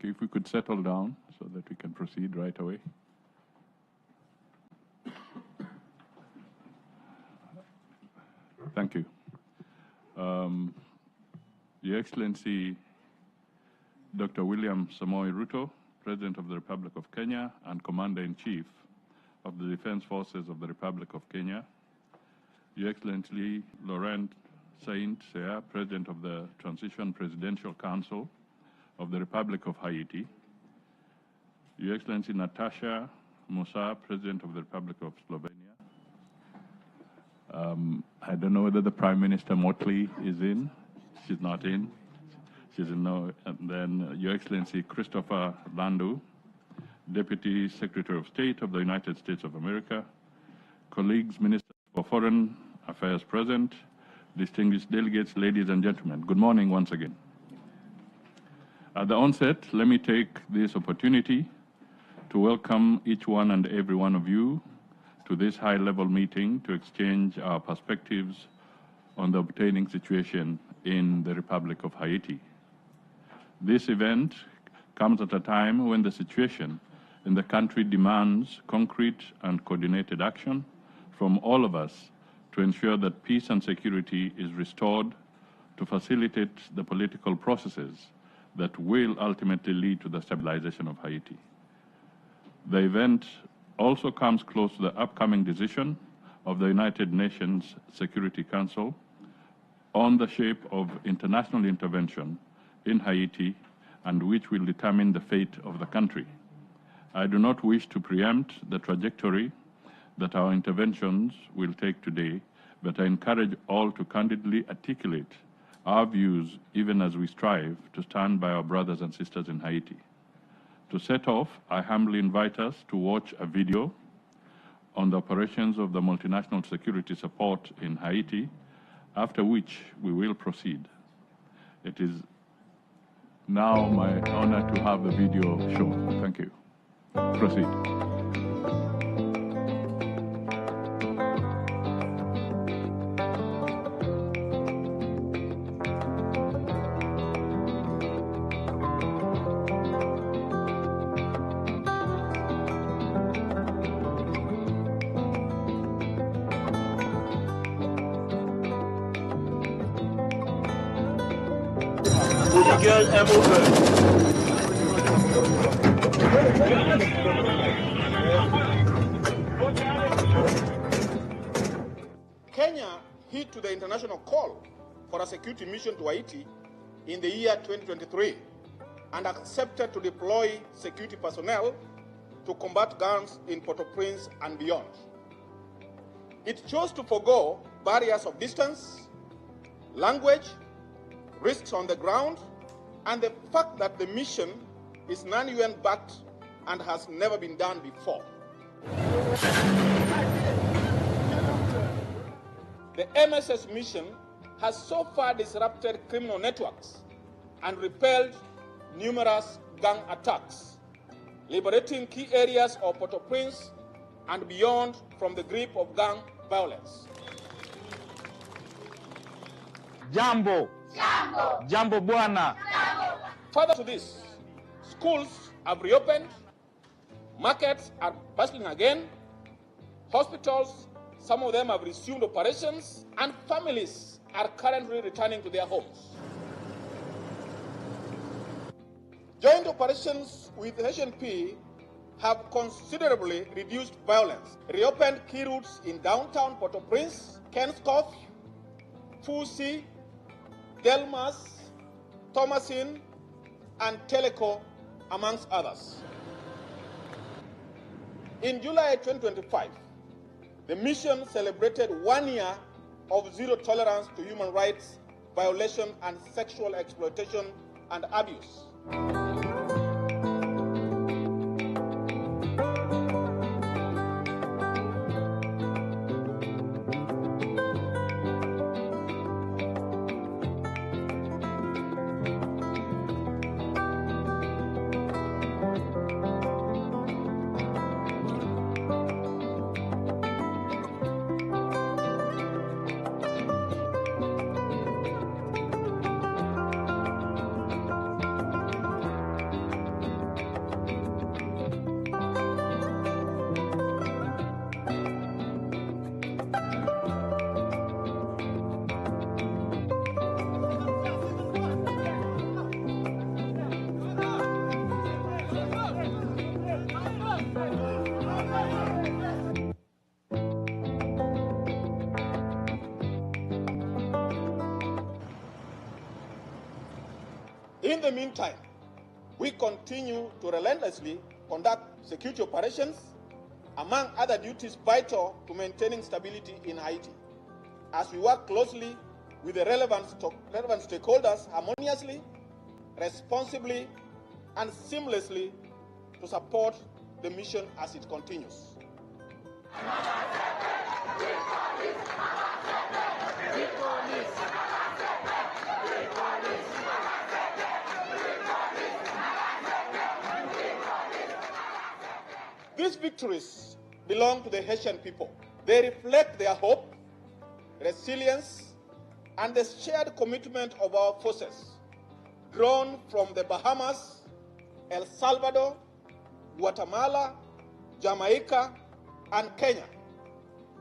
Okay, if we could settle down so that we can proceed right away. Thank you. Your Excellency, Dr. William Samoei Ruto, President of the Republic of Kenya and Commander-in-Chief of the Defense Forces of the Republic of Kenya, Your Excellency Laurent Saint-Cyr, President of the Transition Presidential Council of the Republic of Haiti, Your Excellency Natasha Musa, President of the Republic of Slovenia. I don't know whether the Prime Minister Motley is in. She's not in. She's in no. And then Your Excellency Christopher Landu, Deputy Secretary of State of the United States of America, colleagues, Ministers for Foreign Affairs present, distinguished delegates, ladies and gentlemen, good morning once again. At the onset, let me take this opportunity to welcome each one and every one of you to this high-level meeting to exchange our perspectives on the obtaining situation in the Republic of Haiti. This event comes at a time when the situation in the country demands concrete and coordinated action from all of us to ensure that peace and security is restored to facilitate the political processes that will ultimately lead to the stabilization of Haiti. The event also comes close to the upcoming decision of the United Nations Security Council on the shape of international intervention in Haiti, and which will determine the fate of the country. I do not wish to preempt the trajectory that our interventions will take today, but I encourage all to candidly articulate our views even as we strive to stand by our brothers and sisters in Haiti. To set off, I humbly invite us to watch a video on the operations of the multinational security support in Haiti, after which we will proceed. It is now my honor to have the video shown. Thank you. Proceed. Kenya heed to the international call for a security mission to Haiti in the year 2023 and accepted to deploy security personnel to combat gangs in Port-au-Prince and beyond. It chose to forego barriers of distance, language, risks on the ground, and the fact that the mission is non-UN backed and has never been done before. The MSS mission has so far disrupted criminal networks and repelled numerous gang attacks, liberating key areas of Port-au-Prince and beyond from the grip of gang violence. Jambo. Jambo. Jambo bwana. Jambo. Further to this, schools have reopened, markets are bustling again, hospitals, some of them have resumed operations, and families are currently returning to their homes. Joint operations with HNP have considerably reduced violence, reopened key routes in downtown Port-au-Prince, Kenskoff, Fusi, Delmas, Thomasin, and Teleco, amongst others. In July 2025, the mission celebrated 1 year of zero tolerance to human rights violation and sexual exploitation and abuse. In the meantime, we continue to relentlessly conduct security operations, among other duties vital to maintaining stability in Haiti, as we work closely with the relevant stakeholders harmoniously, responsibly, and seamlessly to support the mission as it continues. These victories belong to the Haitian people. They reflect their hope, resilience, and the shared commitment of our forces, drawn from the Bahamas, El Salvador, Guatemala, Jamaica, and Kenya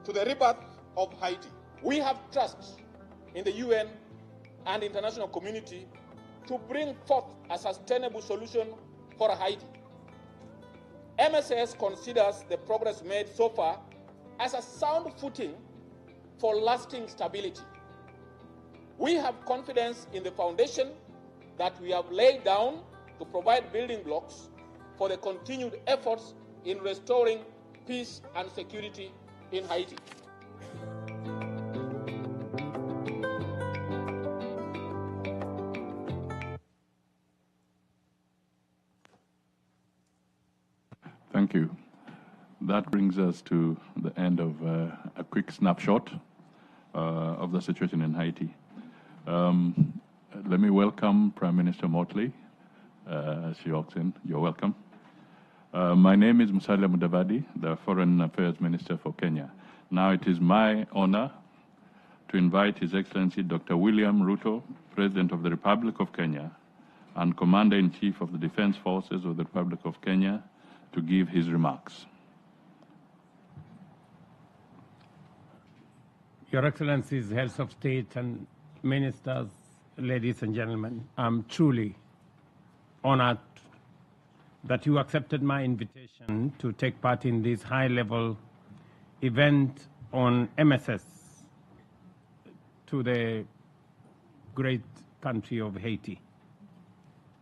to the rebirth of Haiti. We have trust in the UN and the international community to bring forth a sustainable solution for Haiti. MSS considers the progress made so far as a sound footing for lasting stability. We have confidence in the foundation that we have laid down to provide building blocks for the continued efforts in restoring peace and security in Haiti. Thank you. That brings us to the end of a quick snapshot of the situation in Haiti. Let me welcome Prime Minister Motley. She walks in. You're welcome. My name is Musalia Mudavadi, the Foreign Affairs Minister for Kenya. Now it is my honor to invite His Excellency Dr. William Ruto, President of the Republic of Kenya and Commander-in-Chief of the Defense Forces of the Republic of Kenya, to give his remarks. Your Excellencies, Heads of State and Ministers, ladies and gentlemen, I'm truly honored that you accepted my invitation to take part in this high-level event on MSS to the great country of Haiti.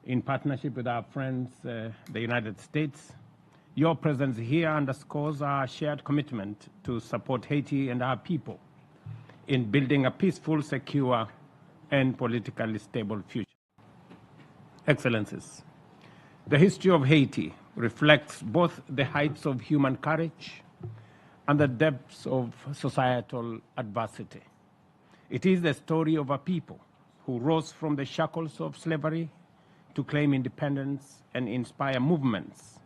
In partnership with our friends, the United States, your presence here underscores our shared commitment to support Haiti and our people in building a peaceful, secure, and politically stable future. Excellencies, the history of Haiti reflects both the heights of human courage and the depths of societal adversity. It is the story of a people who rose from the shackles of slavery to claim independence and inspire movements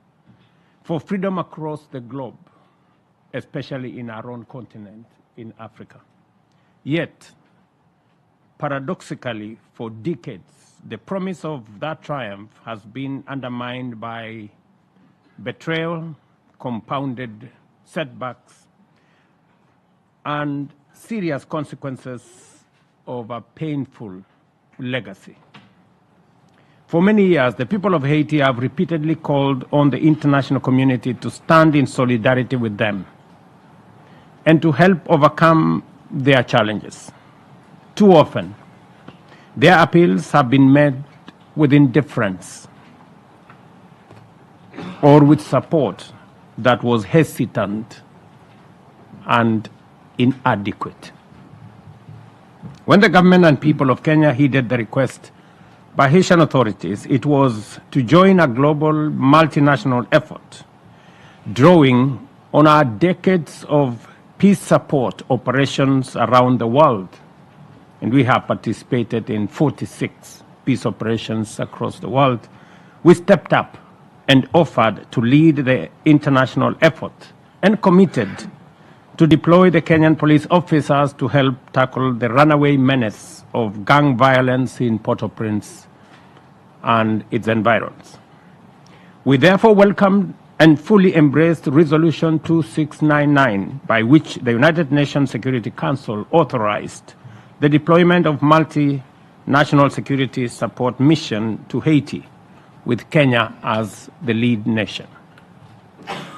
for freedom across the globe, especially in our own continent, in Africa. Yet, paradoxically, for decades, the promise of that triumph has been undermined by betrayal, compounded setbacks, and serious consequences of a painful legacy. For many years, the people of Haiti have repeatedly called on the international community to stand in solidarity with them and to help overcome their challenges. Too often, their appeals have been met with indifference or with support that was hesitant and inadequate. When the government and people of Kenya heeded the request by Haitian authorities, it was to join a global multinational effort, drawing on our decades of peace support operations around the world. And we have participated in 46 peace operations across the world. We stepped up and offered to lead the international effort and committed to deploy the Kenyan police officers to help tackle the runaway menace of gang violence in Port-au-Prince and its environs. We therefore welcomed and fully embraced Resolution 2699, by which the United Nations Security Council authorized the deployment of multinational security support mission to Haiti, with Kenya as the lead nation.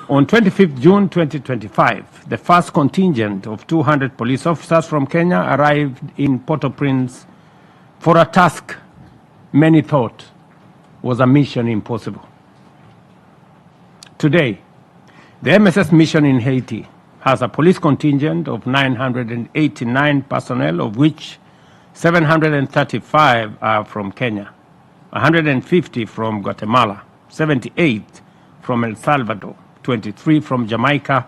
On 25th June 2025, the first contingent of 200 police officers from Kenya arrived in Port-au-Prince for a task many thought was a mission impossible. Today, the MSS mission in Haiti has a police contingent of 989 personnel, of which 735 are from Kenya, 150 from Guatemala, 78 from El Salvador, 23 from Jamaica,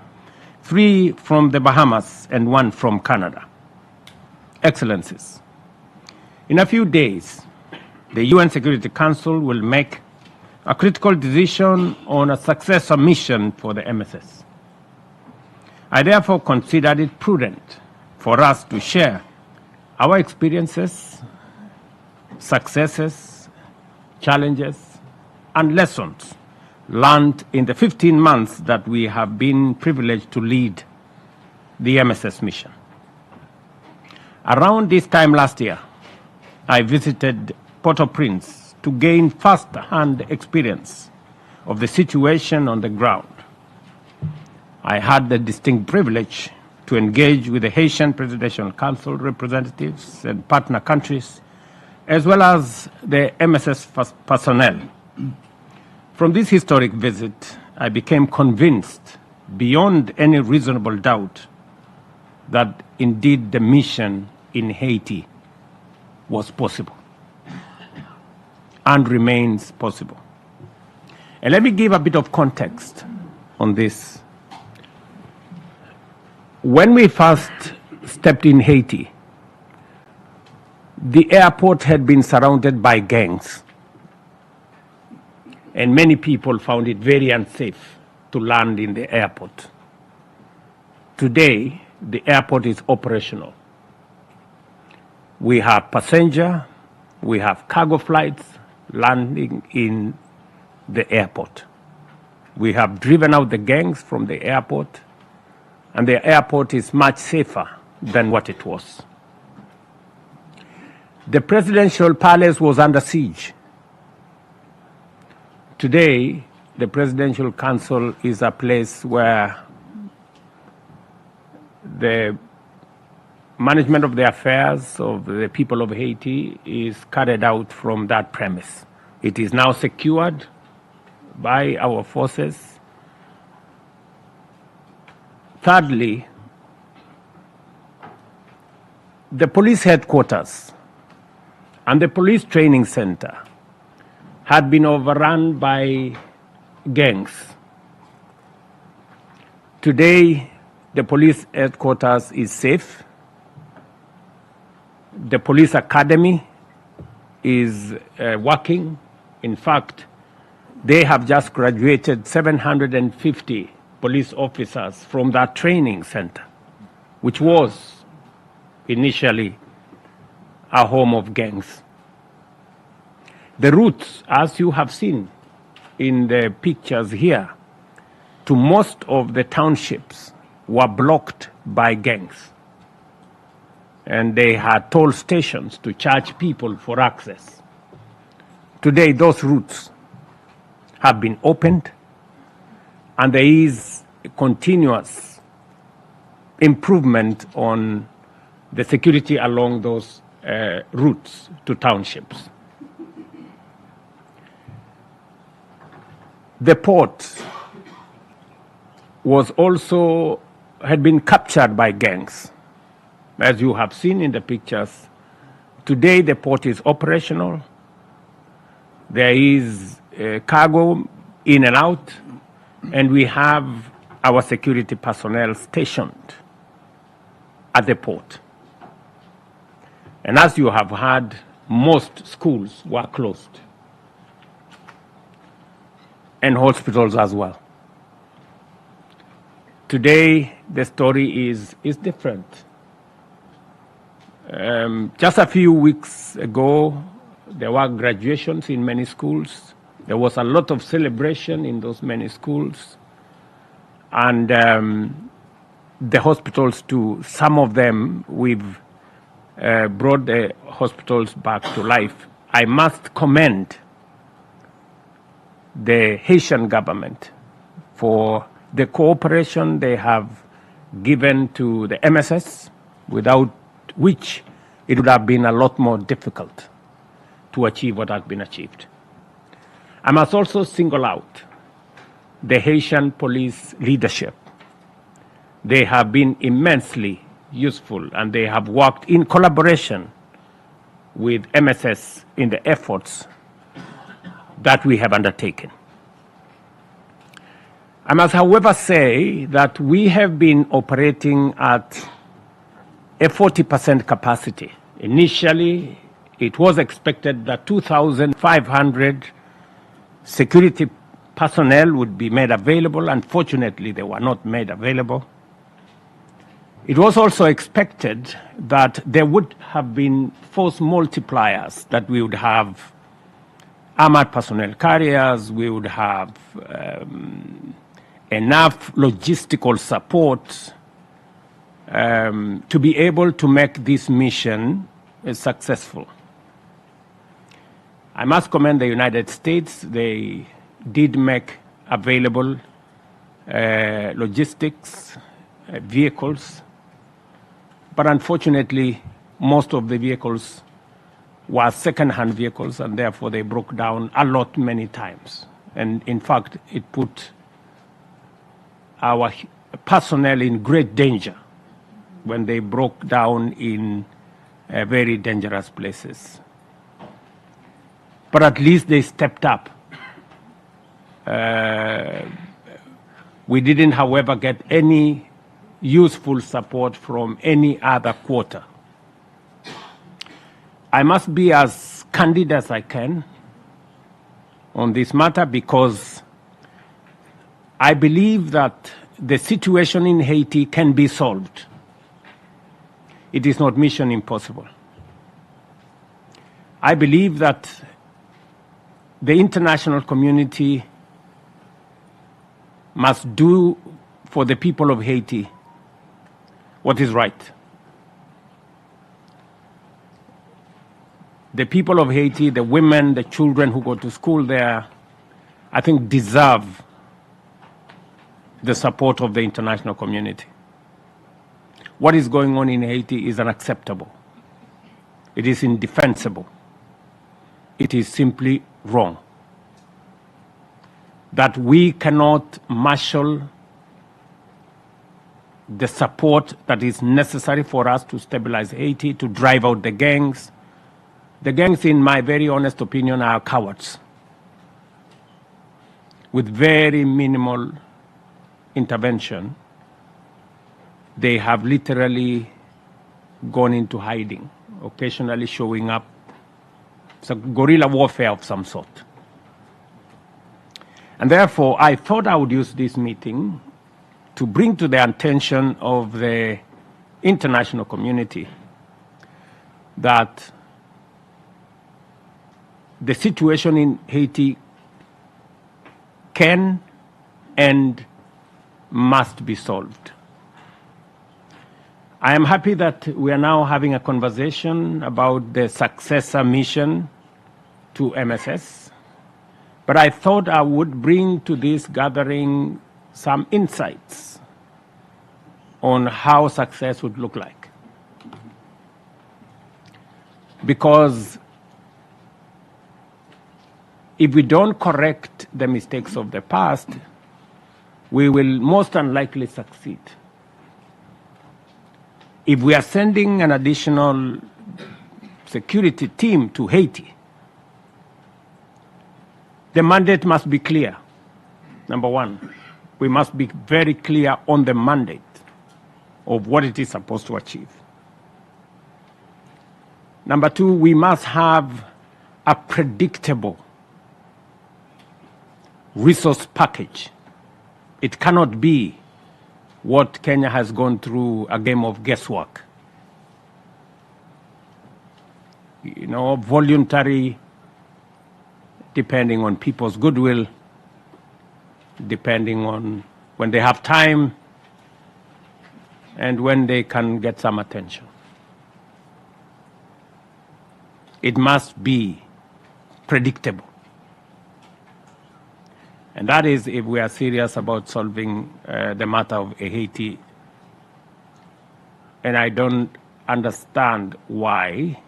3 from the Bahamas, and 1 from Canada. Excellencies, in a few days, the UN Security Council will make a critical decision on a successor mission for the MSS. I therefore considered it prudent for us to share our experiences, successes, challenges, and lessons learned in the 15 months that we have been privileged to lead the MSS mission. Around this time last year, I visited Port-au-Prince to gain first-hand experience of the situation on the ground. I had the distinct privilege to engage with the Haitian Presidential Council representatives and partner countries, as well as the MSS personnel. From this historic visit, I became convinced, beyond any reasonable doubt, that indeed the mission in Haiti was possible and remains possible. And let me give a bit of context on this. When we first stepped in Haiti, the airport had been surrounded by gangs, and many people found it very unsafe to land in the airport. Today, the airport is operational. We have passenger, we have cargo flights landing in the airport. We have driven out the gangs from the airport, and the airport is much safer than what it was. The presidential palace was under siege. Today, the Presidential Council is a place where the management of the affairs of the people of Haiti is carried out from that premise. It is now secured by our forces. Thirdly, the police headquarters and the police training center had been overrun by gangs. Today, the police headquarters is safe. The police academy is working. In fact, they have just graduated 750 police officers from that training center, which was initially a home of gangs. The routes, as you have seen in the pictures here, to most of the townships were blocked by gangs. And they had toll stations to charge people for access. Today, those routes have been opened, and there is continuous improvement on the security along those routes to townships. The port had been captured by gangs. As you have seen in the pictures, today the port is operational. There is cargo in and out, and we have our security personnel stationed at the port. And as you have heard, most schools were closed, and hospitals as well. Today, the story is different. Just a few weeks ago, there were graduations in many schools. There was a lot of celebration in those many schools. And the hospitals too, some of them, we've brought the hospitals back to life. I must commend the Haitian government for the cooperation they have given to the MSS, without which it would have been a lot more difficult to to achieve what has been achieved. I must also single out the Haitian police leadership. They have been immensely useful, and they have worked in collaboration with MSS in the efforts that we have undertaken. I must, however, say that we have been operating at a 40% capacity. Initially, it was expected that 2,500 security personnel would be made available. Unfortunately, they were not made available. It was also expected that there would have been force multipliers, that we would have armored personnel carriers, we would have enough logistical support to be able to make this mission successful. I must commend the United States. They did make available logistics, vehicles, but unfortunately, most of the vehicles were second-hand vehicles, and therefore they broke down a lot many times. And in fact, it put our personnel in great danger when they broke down in very dangerous places. But at least they stepped up. We didn't, however, get any useful support from any other quarter. I must be as candid as I can on this matter, because I believe that the situation in Haiti can be solved. It is not mission impossible. I believe that the international community must do for the people of Haiti what is right. The people of Haiti, the women, the children who go to school there, I think deserve the support of the international community. What is going on in Haiti is unacceptable. It is indefensible. It is simply wrong. That we cannot marshal the support that is necessary for us to stabilize Haiti, to drive out the gangs. The gangs, in my very honest opinion, are cowards with very minimal intervention. They have literally gone into hiding, occasionally showing up. It's a guerrilla warfare of some sort. And therefore, I thought I would use this meeting to bring to the attention of the international community that the situation in Haiti can and must be solved. I am happy that we are now having a conversation about the successor mission to MSS, but I thought I would bring to this gathering some insights on how success would look like. Because if we don't correct the mistakes of the past, we will most unlikely succeed. If we are sending an additional security team to Haiti, the mandate must be clear. Number one, we must be very clear on the mandate of what it is supposed to achieve. Number two, we must have a predictable resource package. It cannot be what Kenya has gone through, a game of guesswork. You know, voluntary, depending on people's goodwill, depending on when they have time and when they can get some attention. It must be predictable. And that is if we are serious about solving the matter of Haiti. And I don't understand why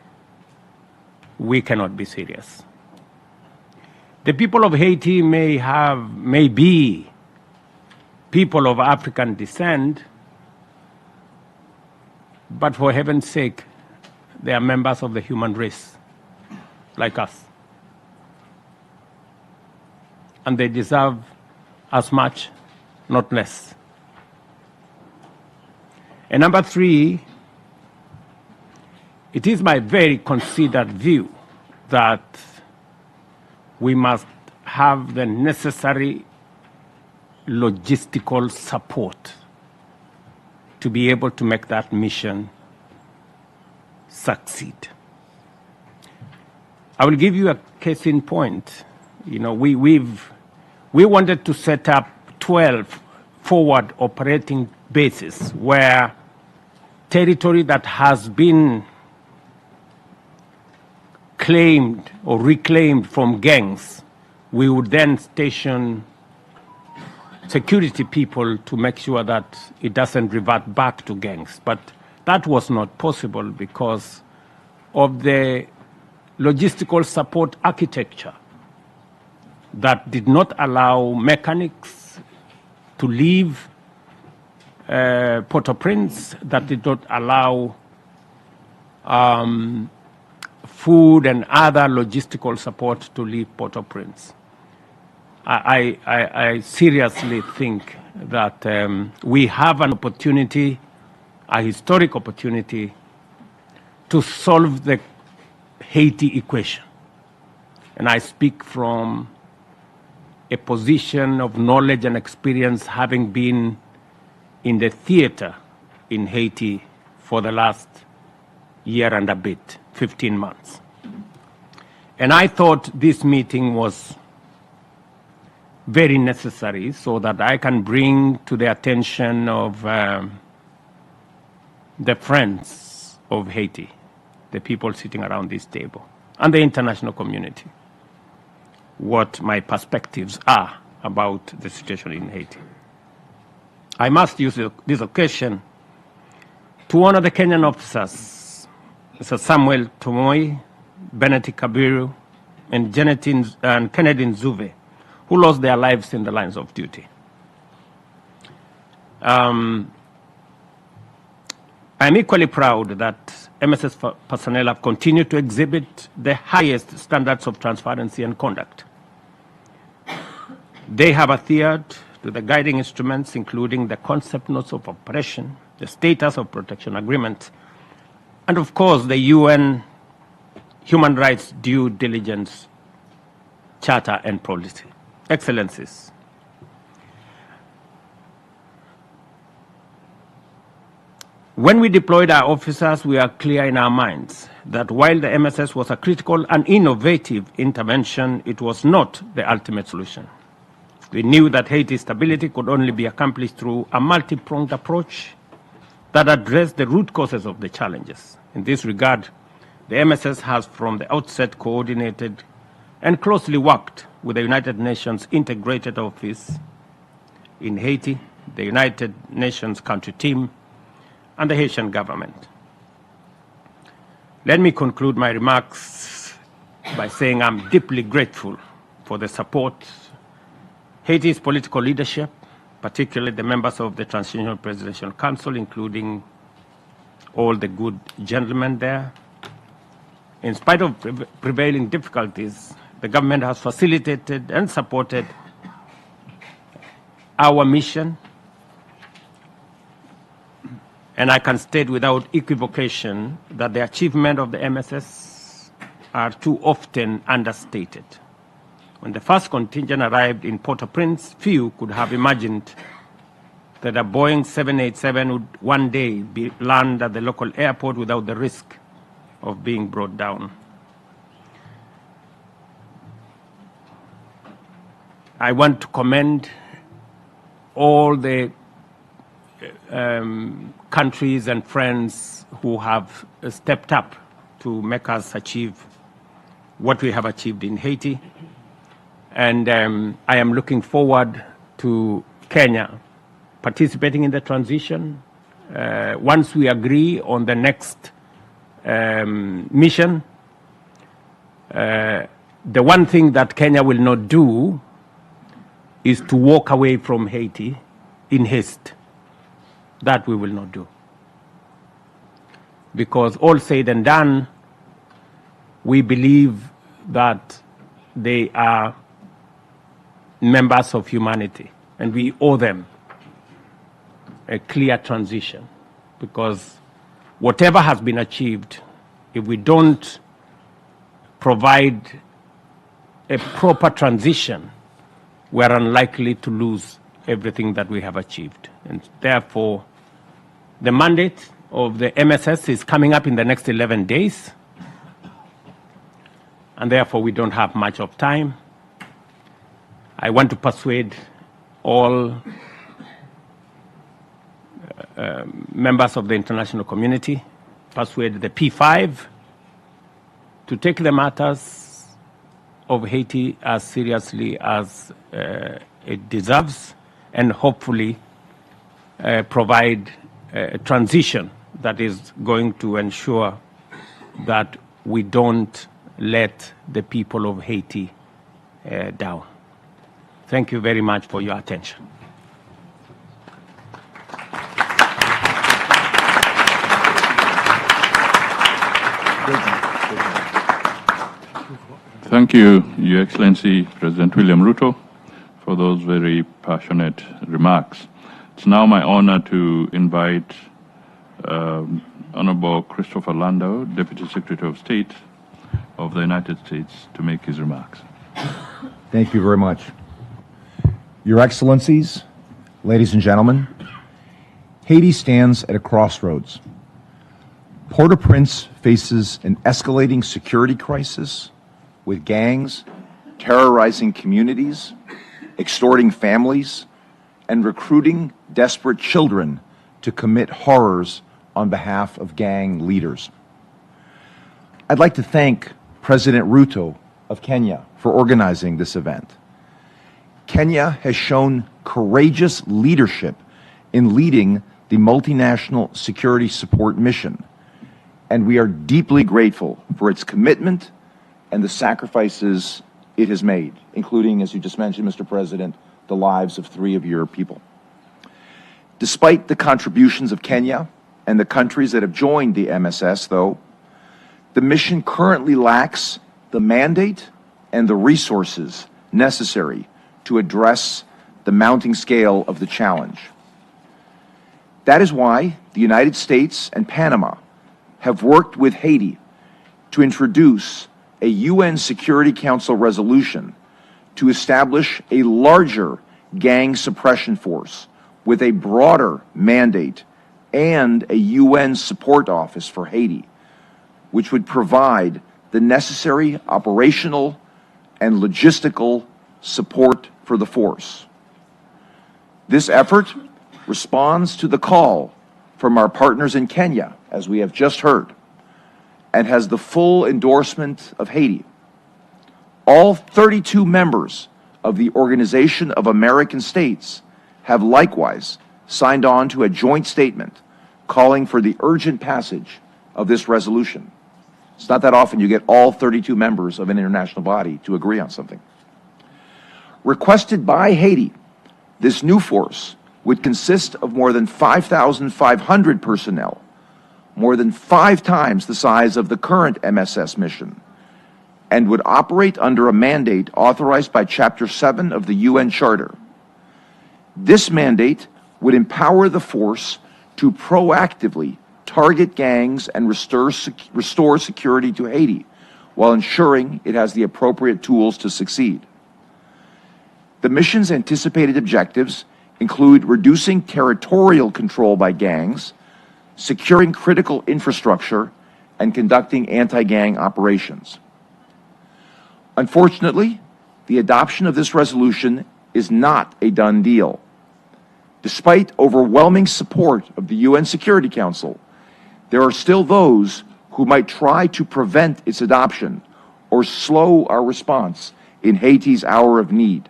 we cannot be serious. The people of Haiti may be people of African descent, but for heaven's sake, they are members of the human race, like us. And they deserve as much, not less. And number three, it is my very considered view that we must have the necessary logistical support to be able to make that mission succeed. I will give you a case in point. You know, we wanted to set up 12 forward operating bases where territory that has been claimed or reclaimed from gangs, we would then station security people to make sure that it doesn't revert back to gangs. But that was not possible because of the logistical support architecture that did not allow mechanics to leave Port-au-Prince, that did not allow food and other logistical support to leave Port-au-Prince. I seriously think that we have an opportunity, a historic opportunity, to solve the Haiti equation. And I speak from a position of knowledge and experience, having been in the theater in Haiti for the last year and a bit, 15 months. And I thought this meeting was very necessary so that I can bring to the attention of the friends of Haiti, the people sitting around this table, and the international community, what my perspectives are about the situation in Haiti. I must use this occasion to honor the Kenyan officers, Mr. Samuel Tomoy, Benedict Kabiru, and Kennedy Nzuve, who lost their lives in the lines of duty. I'm equally proud that MSS personnel have continued to exhibit the highest standards of transparency and conduct. They have adhered to the guiding instruments, including the concept notes of operation, the status of protection agreement, and of course the UN Human Rights Due Diligence Charter and Policy. Excellencies, when we deployed our officers, we are clear in our minds that while the MSS was a critical and innovative intervention, it was not the ultimate solution. We knew that Haiti's stability could only be accomplished through a multi-pronged approach that addressed the root causes of the challenges. In this regard, the MSS has from the outset coordinated and closely worked with the United Nations Integrated Office in Haiti, the United Nations Country Team, and the Haitian government. Let me conclude my remarks by saying I'm deeply grateful for the support Haiti's political leadership, particularly the members of the Transitional Presidential Council, including all the good gentlemen there. In spite of prevailing difficulties, the government has facilitated and supported our mission, and I can state without equivocation that the achievement of the MSS are too often understated. When the first contingent arrived in Port-au-Prince, few could have imagined that a Boeing 787 would one day land at the local airport without the risk of being brought down. I want to commend all the countries and friends who have stepped up to make us achieve what we have achieved in Haiti. And I am looking forward to Kenya participating in the transition. Once we agree on the next mission, The one thing that Kenya will not do is to walk away from Haiti in haste. That we will not do. Because all said and done, we believe that they are members of humanity, and we owe them a clear transition. Because whatever has been achieved, if we don't provide a proper transition, we are unlikely to lose everything that we have achieved. And therefore, the mandate of the MSS is coming up in the next 11 days. And therefore, we don't have much of time. I want to persuade all members of the international community, persuade the P5 to take the matters of Haiti as seriously as it deserves, and hopefully provide a transition that is going to ensure that we don't let the people of Haiti down. Thank you very much for your attention. Thank you, Your Excellency President William Ruto, for those very passionate remarks. It's now my honor to invite Honorable Christopher Landau, Deputy Secretary of State of the United States, to make his remarks. Thank you very much. Your Excellencies, ladies and gentlemen, Haiti stands at a crossroads. Port-au-Prince faces an escalating security crisis with gangs terrorizing communities, extorting families, and recruiting desperate children to commit horrors on behalf of gang leaders. I'd like to thank President Ruto of Kenya for organizing this event. Kenya has shown courageous leadership in leading the multinational security support mission, and we are deeply grateful for its commitment and the sacrifices it has made, including, as you just mentioned, Mr. President, the lives of 3 of your people. Despite the contributions of Kenya and the countries that have joined the MSS, though, the mission currently lacks the mandate and the resources necessary to address the mounting scale of the challenge. That is why the United States and Panama have worked with Haiti to introduce a UN Security Council resolution to establish a larger gang suppression force with a broader mandate and a UN support office for Haiti, which would provide the necessary operational and logistical support for the force. This effort responds to the call from our partners in Kenya, as we have just heard, and has the full endorsement of Haiti. All 32 members of the Organization of American States have likewise signed on to a joint statement calling for the urgent passage of this resolution. It's not that often you get all 32 members of an international body to agree on something. Requested by Haiti, this new force would consist of more than 5,500 personnel, more than 5 times the size of the current MSS mission, and would operate under a mandate authorized by Chapter 7 of the UN Charter. This mandate would empower the force to proactively target gangs and restore security to Haiti, while ensuring it has the appropriate tools to succeed. The mission's anticipated objectives include reducing territorial control by gangs, securing critical infrastructure, and conducting anti-gang operations. Unfortunately, the adoption of this resolution is not a done deal. Despite overwhelming support of the UN Security Council, there are still those who might try to prevent its adoption or slow our response in Haiti's hour of need.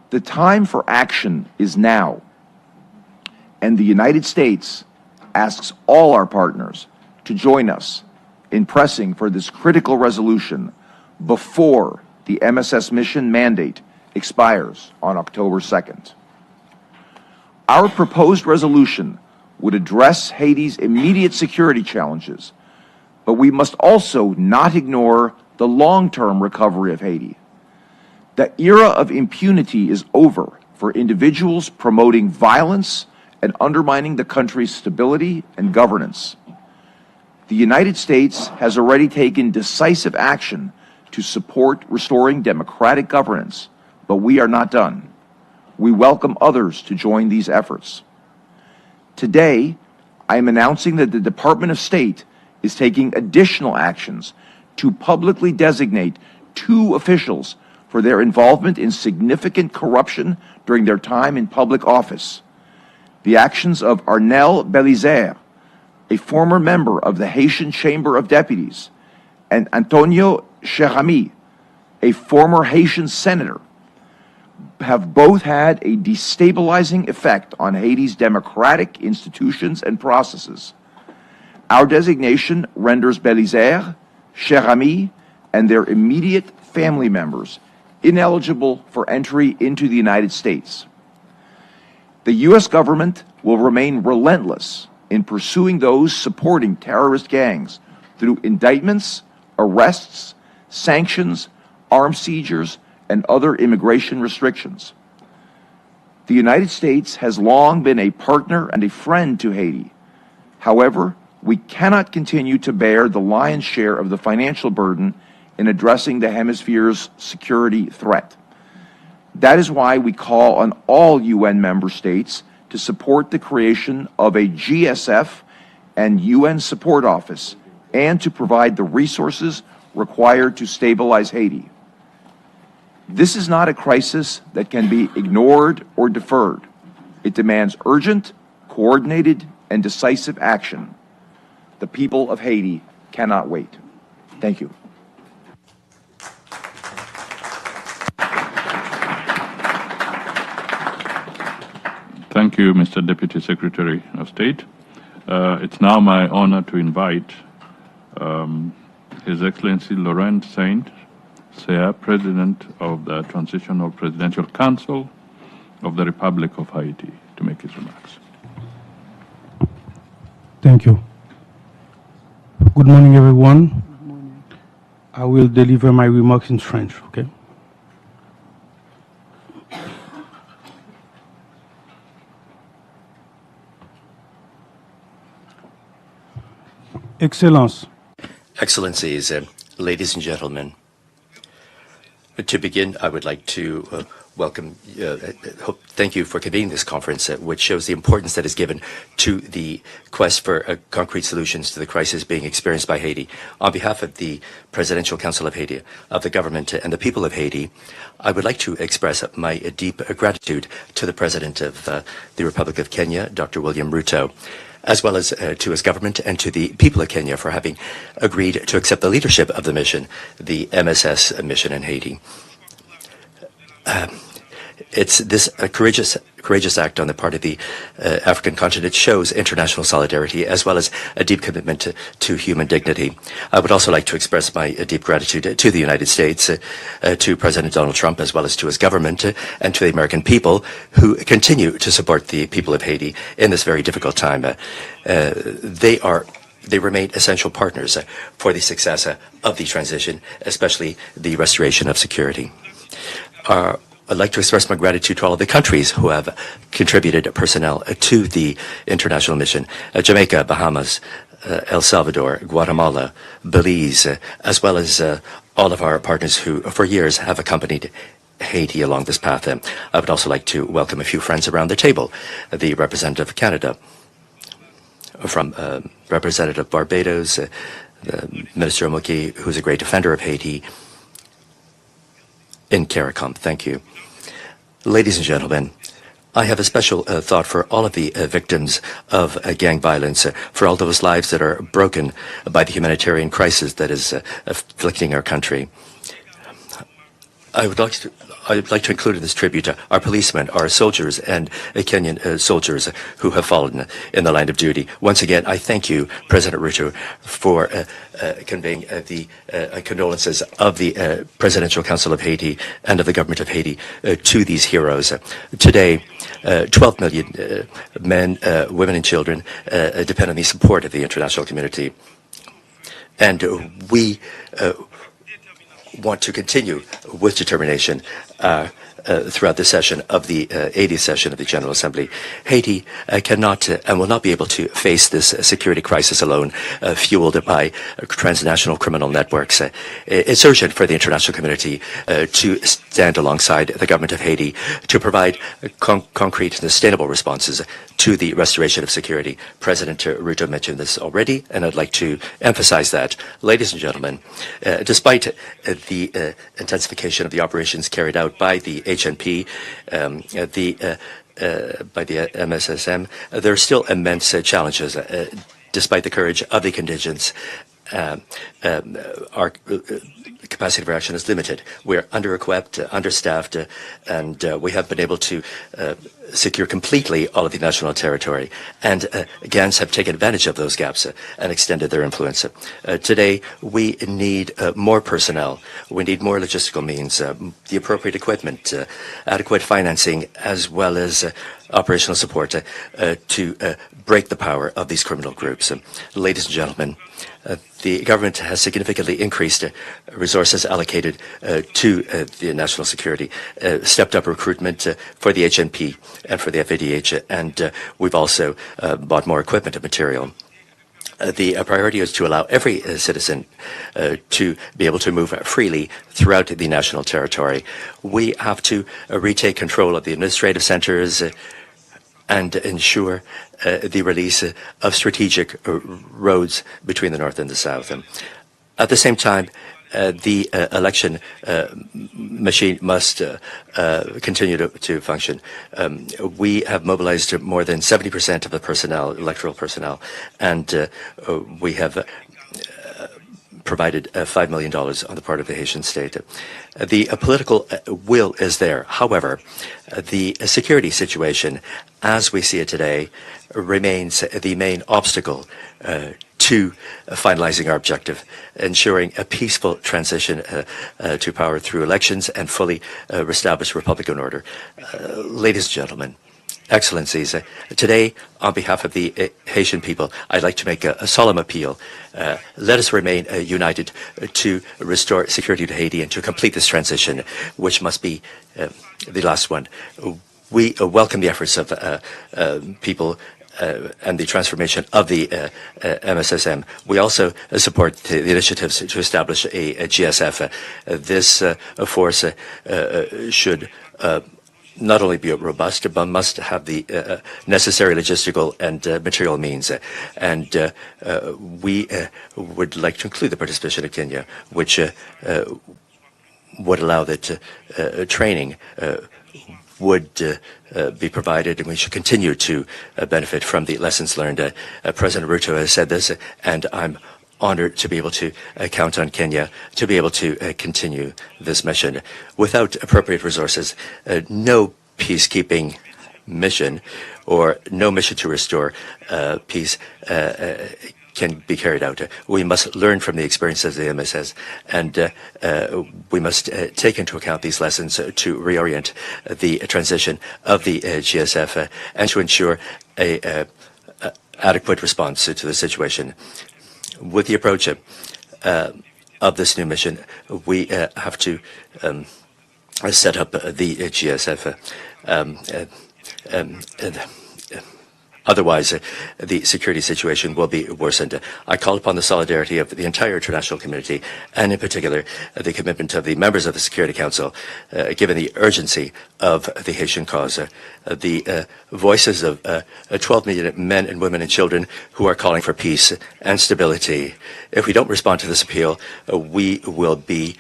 The time for action is now, and the United States asks all our partners to join us in pressing for this critical resolution before the MSS mission mandate expires on October 2nd. Our proposed resolution would address Haiti's immediate security challenges, but we must also not ignore the long-term recovery of Haiti. The era of impunity is over for individuals promoting violence and undermining the country's stability and governance. The United States has already taken decisive action to support restoring democratic governance, but we are not done. We welcome others to join these efforts. Today, I am announcing that the Department of State is taking additional actions to publicly designate 2 officials for their involvement in significant corruption during their time in public office. The actions of Arnel Belizaire, a former member of the Haitian Chamber of Deputies, and Antonio Cherami, a former Haitian senator, have both had a destabilizing effect on Haiti's democratic institutions and processes. Our designation renders Belizaire, Cherami, and their immediate family members ineligible for entry into the United States. The U.S. government will remain relentless in pursuing those supporting terrorist gangs through indictments, arrests, sanctions, armed seizures, and other immigration restrictions. The United States has long been a partner and a friend to Haiti. However, we cannot continue to bear the lion's share of the financial burden in addressing the hemisphere's security threat. That is why we call on all UN member states to support the creation of a GSF and UN support office and to provide the resources required to stabilize Haiti. This is not a crisis that can be ignored or deferred. It demands urgent, coordinated, and decisive action. The people of Haiti cannot wait. Thank you. Thank you, Mr. Deputy Secretary of State. It's now my honor to invite His Excellency Laurent Saint, President of the Transitional Presidential Council of the Republic of Haiti, to make his remarks. Thank you. Good morning, everyone. I will deliver my remarks in French, okay? Excellence. Excellencies, ladies and gentlemen, to begin, I would like to thank you for convening this conference, which shows the importance that is given to the quest for concrete solutions to the crisis being experienced by Haiti. On behalf of the Presidential Council of Haiti, of the government, and the people of Haiti, I would like to express my deep gratitude to the President of the Republic of Kenya, Dr. William Ruto, as well as to his government and to the people of Kenya for having agreed to accept the leadership of the mission, the MSS mission in Haiti. It's this courageous act on the part of the African continent shows international solidarity as well as a deep commitment to human dignity. I would also like to express my deep gratitude to the United States, to President Donald Trump, as well as to his government and to the American people who continue to support the people of Haiti in this very difficult time. They remain essential partners for the success of the transition, especially the restoration of security. I'd like to express my gratitude to all of the countries who have contributed personnel to the international mission. Jamaica, Bahamas, El Salvador, Guatemala, Belize, as well as all of our partners who for years have accompanied Haiti along this path. I would also like to welcome a few friends around the table. The representative of Canada, from Representative Barbados, Minister Omoki, who's a great defender of Haiti, in CARICOM. Thank you. Ladies and gentlemen, I have a special thought for all of the victims of gang violence, for all those lives that are broken by the humanitarian crisis that is afflicting our country. I'd like to include in this tribute our policemen, our soldiers, and Kenyan soldiers who have fallen in the line of duty. Once again, I thank you, President Ruto, for conveying the condolences of the Presidential Council of Haiti and of the government of Haiti to these heroes. Today, 12 million men, women, and children depend on the support of the international community. And we want to continue with determination throughout the session of the 80th session of the General Assembly. Haiti cannot and will not be able to face this security crisis alone, fueled by transnational criminal networks. It's urgent for the international community to stand alongside the government of Haiti to provide concrete and sustainable responses to the restoration of security. President Ruto mentioned this already, and I'd like to emphasize that. Ladies and gentlemen, despite the intensification of the operations carried out by the HNP, by the MSSM, there are still immense challenges. Despite the courage of the contingents, our capacity for action is limited. We're under-equipped, understaffed, and we have been able to secure completely all of the national territory. And GANs have taken advantage of those gaps and extended their influence. Today, we need more personnel. We need more logistical means, the appropriate equipment, adequate financing, as well as operational support to break the power of these criminal groups. Ladies and gentlemen, the government has significantly increased resources allocated to the national security, stepped up recruitment for the HNP and for the FADH, and we've also bought more equipment and material. The priority is to allow every citizen to be able to move freely throughout the national territory. We have to retake control of the administrative centers and ensure the release of strategic roads between the north and the south. At the same time, the election machine must continue to function. We have mobilized more than 70% of the personnel, electoral personnel, and we have provided $5 million on the part of the Haitian state. The political will is there. However, the security situation, as we see it today, remains the main obstacle to finalizing our objective, ensuring a peaceful transition to power through elections and fully reestablish Republican order. Ladies and gentlemen, Excellencies, today, on behalf of the Haitian people, I'd like to make a solemn appeal. Let us remain united to restore security to Haiti and to complete this transition, which must be the last one. We welcome the efforts of people and the transformation of the MSSM. We also support the initiatives to establish a GSF. This force should not only be robust, but must have the necessary logistical and material means. And we would like to include the participation of Kenya, which would allow that training would be provided, and we should continue to benefit from the lessons learned. President Ruto has said this, and I'm honored to be able to count on Kenya to be able to continue this mission. Without appropriate resources, no peacekeeping mission or no mission to restore peace can be carried out. We must learn from the experiences of the MSS, and we must take into account these lessons to reorient the transition of the GSF and to ensure a adequate response to the situation. With the approach of this new mission, we have to set up the GSF. Otherwise, the security situation will be worsened. I call upon the solidarity of the entire international community, and in particular, the commitment of the members of the Security Council, given the urgency of the Haitian cause. The voices of 12 million men and women and children who are calling for peace and stability. If we don't respond to this appeal, we will be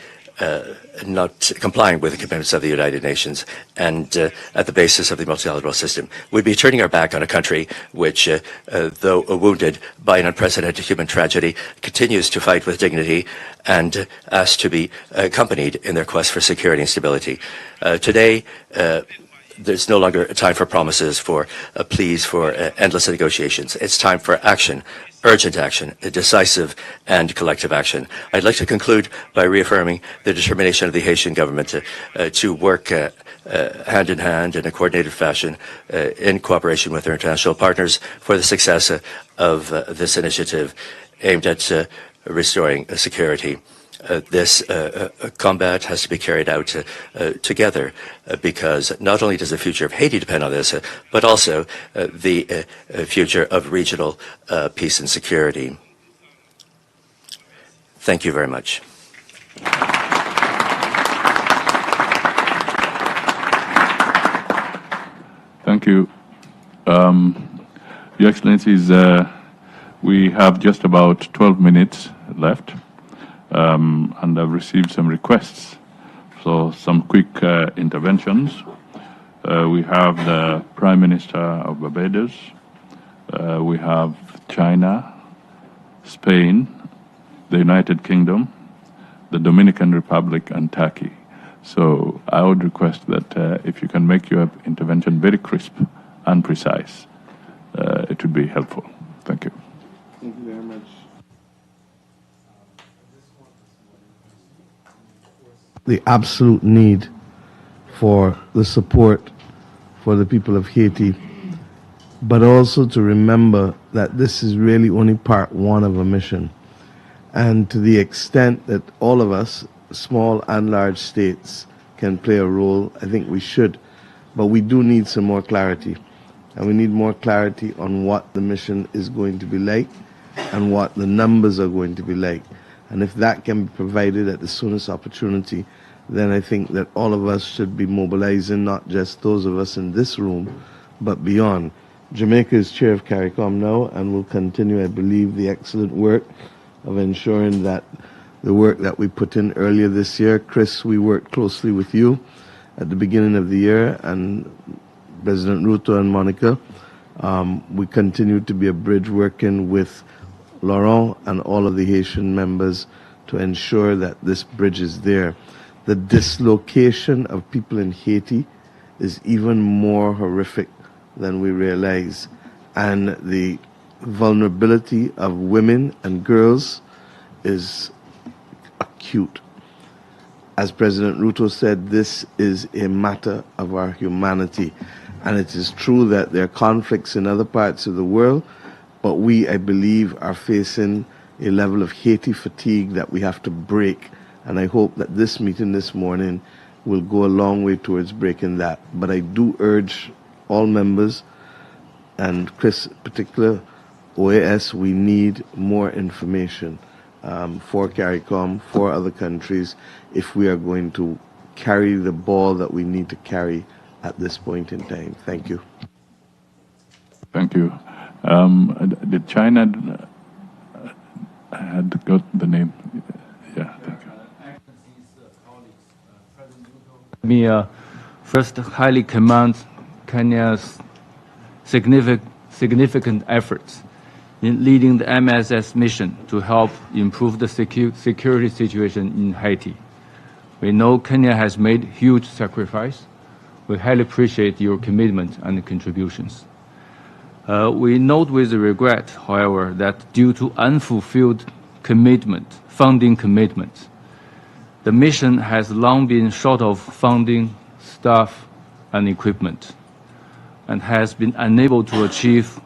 not complying with the commitments of the United Nations and at the basis of the multilateral system. We'd be turning our back on a country which, though wounded by an unprecedented human tragedy, continues to fight with dignity and asks to be accompanied in their quest for security and stability. Today, there's no longer a time for promises, for pleas, for endless negotiations. It's time for action, urgent action, decisive and collective action. I'd like to conclude by reaffirming the determination of the Haitian government to work hand in hand in a coordinated fashion in cooperation with their international partners for the success of this initiative aimed at restoring security. This combat has to be carried out together because not only does the future of Haiti depend on this, but also the future of regional peace and security. Thank you very much. Thank you. Your Excellencies, we have just about 12 minutes left. And I've received some requests, so some quick interventions. We have the Prime Minister of Barbados, we have China, Spain, the United Kingdom, the Dominican Republic, and Turkey. So I would request that if you can make your intervention very crisp and precise, it would be helpful. Thank you. Thank you very much. The absolute need for the support for the people of Haiti, but also to remember that this is really only part one of a mission. And to the extent that all of us, small and large states, can play a role, I think we should. But we do need some more clarity. And we need more clarity on what the mission is going to be like and what the numbers are going to be like. And if that can be provided at the soonest opportunity, then I think that all of us should be mobilizing, not just those of us in this room, but beyond. Jamaica is chair of CARICOM now and will continue, I believe, the excellent work of ensuring that the work that we put in earlier this year. Chris, we worked closely with you at the beginning of the year, and President Ruto and Monica. We continue to be a bridge working with Laurent and all of the Haitian members to ensure that this bridge is there. The dislocation of people in Haiti is even more horrific than we realize. And the vulnerability of women and girls is acute. As President Ruto said, this is a matter of our humanity. And it is true that there are conflicts in other parts of the world, but we, I believe, are facing a level of Haiti fatigue that we have to break. And I hope that this meeting this morning will go a long way towards breaking that. But I do urge all members, and Chris in particular, OAS, we need more information for CARICOM, for other countries, if we are going to carry the ball that we need to carry at this point in time. Thank you. Thank you. Did China had got the name? Yeah, thank you. Me first highly commend Kenya's significant efforts in leading the MSS mission to help improve the security situation in Haiti. We know Kenya has made huge sacrifice. We highly appreciate your commitment and contributions. We note with regret, however, that due to unfulfilled funding commitments, the mission has long been short of funding, staff, and equipment, and has been unable to achieve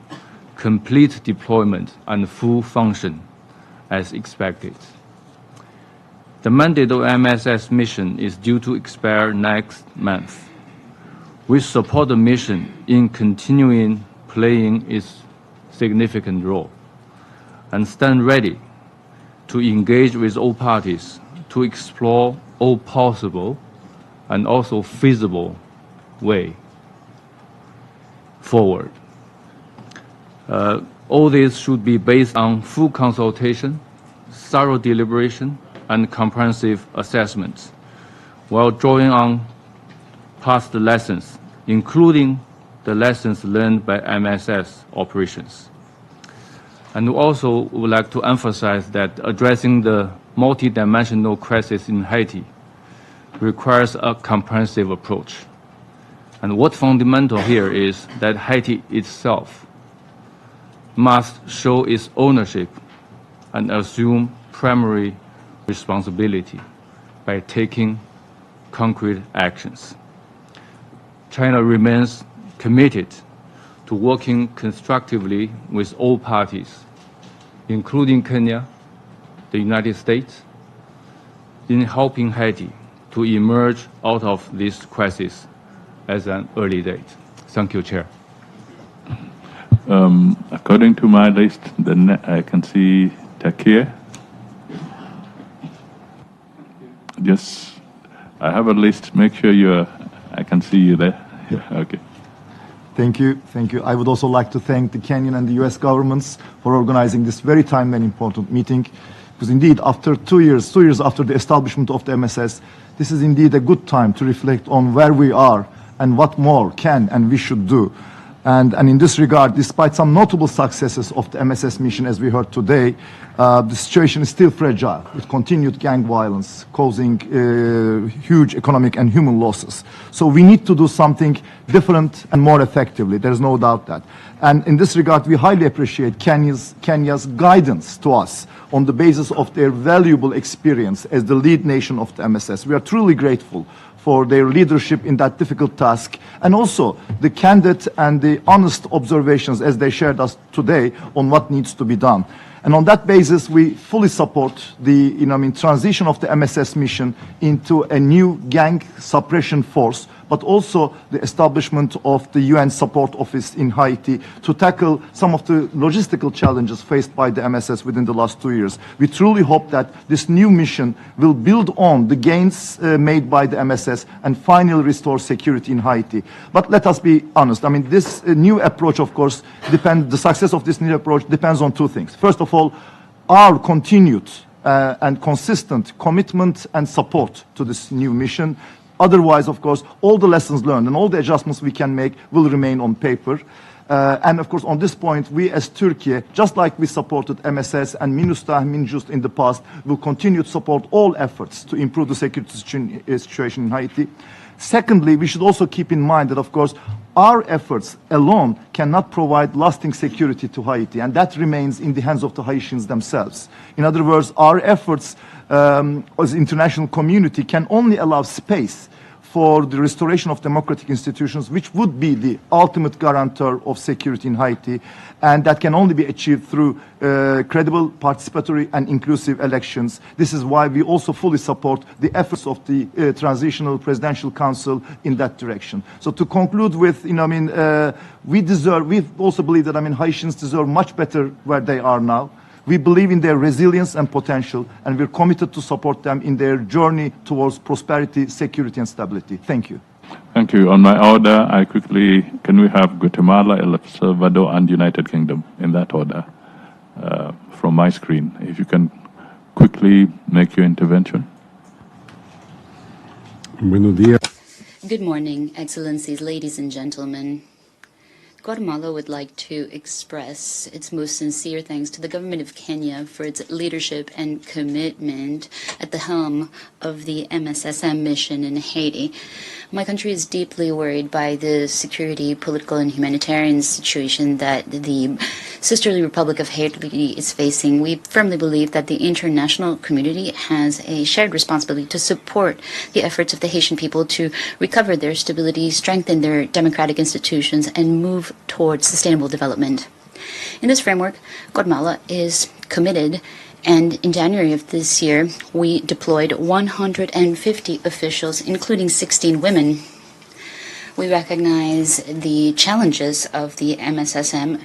complete deployment and full function as expected. The mandate of MSS mission is due to expire next month. We support the mission in continuing playing its significant role and stand ready to engage with all parties to explore all possible and also feasible way forward. All this should be based on full consultation, thorough deliberation, and comprehensive assessments while drawing on past lessons, including the lessons learned by MSS operations. And we also would like to emphasize that addressing the multidimensional crisis in Haiti requires a comprehensive approach. And what's fundamental here is that Haiti itself must show its ownership and assume primary responsibility by taking concrete actions. China remains committed to working constructively with all parties, including Kenya, the United States, in helping Haiti to emerge out of this crisis as an early date. Thank you, Chair. According to my list, I can see Takir. Yes, I have a list. Make sure I can see you there. Yeah. Okay. Thank you. Thank you. I would also like to thank the Kenyan and the U.S. governments for organizing this very timely and important meeting. Because indeed, after 2 years after the establishment of the MSS, this is indeed a good time to reflect on where we are and what more can and we should do. And in this regard, despite some notable successes of the MSS mission, as we heard today, the situation is still fragile, with continued gang violence causing huge economic and human losses. So we need to do something different and more effectively. There's no doubt that. And in this regard, we highly appreciate Kenya's guidance to us on the basis of their valuable experience as the lead nation of the MSS. We are truly grateful for their leadership in that difficult task, and also the candid and the honest observations as they shared us today on what needs to be done. And on that basis, we fully support the transition of the MSS mission into a new gang suppression force, but also the establishment of the UN Support Office in Haiti to tackle some of the logistical challenges faced by the MSS within the last 2 years. We truly hope that this new mission will build on the gains made by the MSS and finally restore security in Haiti. But let us be honest. I mean, this new approach, of course, the success of this new approach depends on two things. First of all, our continued and consistent commitment and support to this new mission. Otherwise, of course, all the lessons learned and all the adjustments we can make will remain on paper. And of course, on this point, we as Turkey, just like we supported MSS and MINUSTAH, MINJUST in the past, will continue to support all efforts to improve the security situation in Haiti. Secondly, we should also keep in mind that, of course, our efforts alone cannot provide lasting security to Haiti, and that remains in the hands of the Haitians themselves. In other words, our efforts as international community can only allow space for the restoration of democratic institutions, which would be the ultimate guarantor of security in Haiti, and that can only be achieved through credible, participatory, and inclusive elections. This is why we also fully support the efforts of the Transitional Presidential Council in that direction. So to conclude with, we also believe that, Haitians deserve much better where they are now. We believe in their resilience and potential, and we're committed to support them in their journey towards prosperity, security, and stability. Thank you. Thank you. On my order, can we have Guatemala, El Salvador, and United Kingdom in that order from my screen? If you can quickly make your intervention. Good morning, Excellencies, ladies and gentlemen. Guatemala would like to express its most sincere thanks to the government of Kenya for its leadership and commitment at the helm of the MSSM mission in Haiti. My country is deeply worried by the security, political, and humanitarian situation that the sisterly Republic of Haiti is facing. We firmly believe that the international community has a shared responsibility to support the efforts of the Haitian people to recover their stability, strengthen their democratic institutions, and move towards sustainable development. In this framework, Guatemala is committed, and in January of this year, we deployed 150 officials, including 16 women. We recognize the challenges of the MSSM,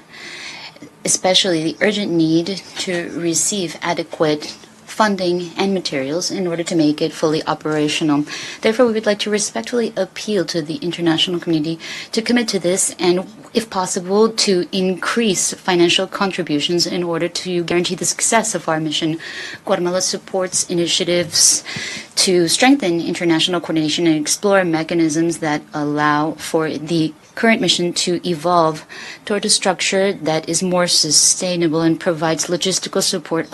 especially the urgent need to receive adequate funding, and materials in order to make it fully operational. Therefore, we would like to respectfully appeal to the international community to commit to this and, if possible, to increase financial contributions in order to guarantee the success of our mission. Guatemala supports initiatives to strengthen international coordination and explore mechanisms that allow for the current mission to evolve toward a structure that is more sustainable and provides logistical support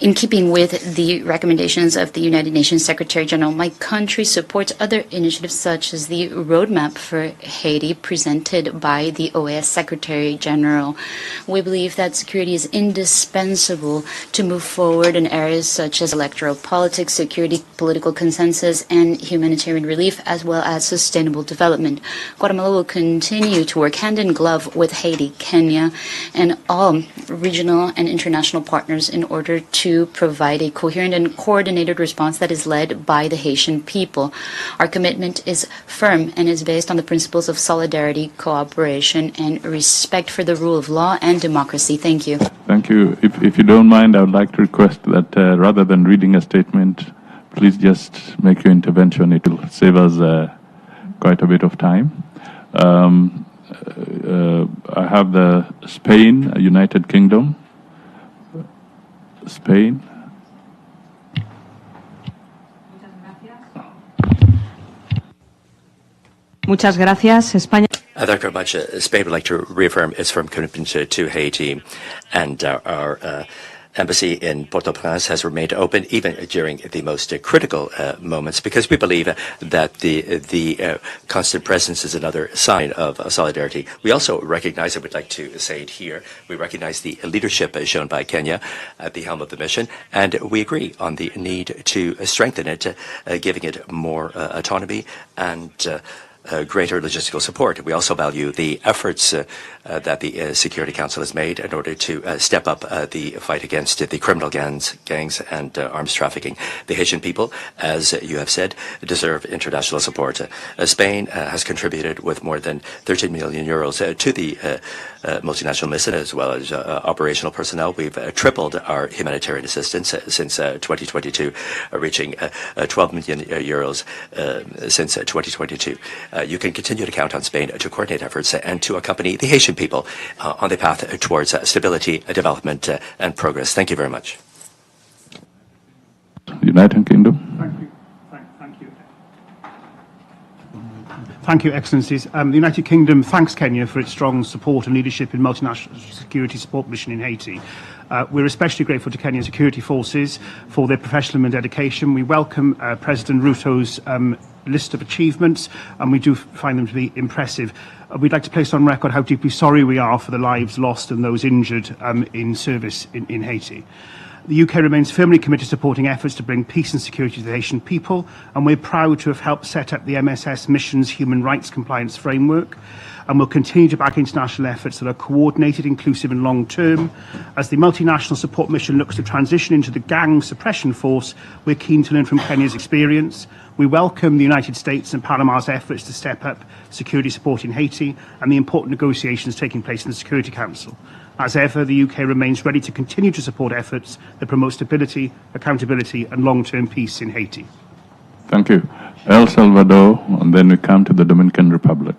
in keeping with the recommendations of the United Nations Secretary General. My country supports other initiatives such as the roadmap for Haiti presented by the OAS Secretary General. We believe that security is indispensable to move forward in areas such as electoral politics, security, political consensus, and humanitarian relief, as well as sustainable development. Guatemala will continue to work hand in glove with Haiti, Kenya, and all regional and international partners in order to provide a coherent and coordinated response that is led by the Haitian people. Our commitment is firm and is based on the principles of solidarity, cooperation, and respect for the rule of law and democracy. Thank you. Thank you. If you don't mind, I would like to request that rather than reading a statement, please just make your intervention. It will save us quite a bit of time. I have the Spain, United Kingdom. Spain. Muchas gracias. España. Thank you very much. Spain would like to reaffirm its firm commitment to Haiti, and our embassy in Port-au-Prince has remained open even during the most critical moments, because we believe that the constant presence is another sign of solidarity. We also recognize, and we'd like to say it here, we recognize the leadership shown by Kenya at the helm of the mission, and we agree on the need to strengthen it, giving it more autonomy and greater logistical support. We also value the efforts that the Security Council has made in order to step up the fight against the criminal gangs and arms trafficking. The Haitian people, as you have said, deserve international support. Spain has contributed with more than 13 million euros to the multinational mission, as well as operational personnel. We've tripled our humanitarian assistance since 2022, reaching 12 million euros since 2022. You can continue to count on Spain to coordinate efforts and to accompany the Haitian people on the path towards stability, development, and progress. Thank you very much. United Kingdom. Thank you, Excellencies. The United Kingdom thanks Kenya for its strong support and leadership in multinational security support mission in Haiti. We're especially grateful to Kenyan security forces for their professionalism and dedication. We welcome President Ruto's list of achievements, and we do find them to be impressive. We'd like to place on record how deeply sorry we are for the lives lost and those injured in service in Haiti. The UK remains firmly committed to supporting efforts to bring peace and security to the Haitian people, and we're proud to have helped set up the MSS mission's human rights compliance framework, and will continue to back international efforts that are coordinated, inclusive and long-term. As the multinational support mission looks to transition into the gang suppression force, we're keen to learn from Kenya's experience. We welcome the United States and Panama's efforts to step up security support in Haiti and the important negotiations taking place in the Security Council. As ever, the UK remains ready to continue to support efforts that promote stability, accountability and long-term peace in Haiti. Thank you. El Salvador, and then we come to the Dominican Republic.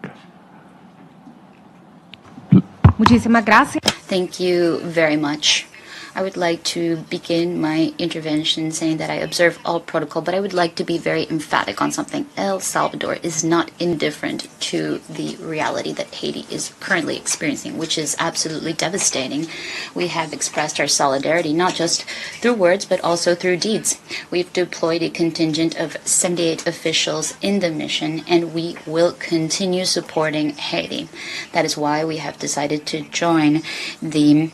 Muchísimas gracias. Thank you very much. I would like to begin my intervention saying that I observe all protocol, but I would like to be very emphatic on something. El Salvador is not indifferent to the reality that Haiti is currently experiencing, which is absolutely devastating. We have expressed our solidarity not just through words, but also through deeds. We've deployed a contingent of 78 officials in the mission, and we will continue supporting Haiti. That is why we have decided to join the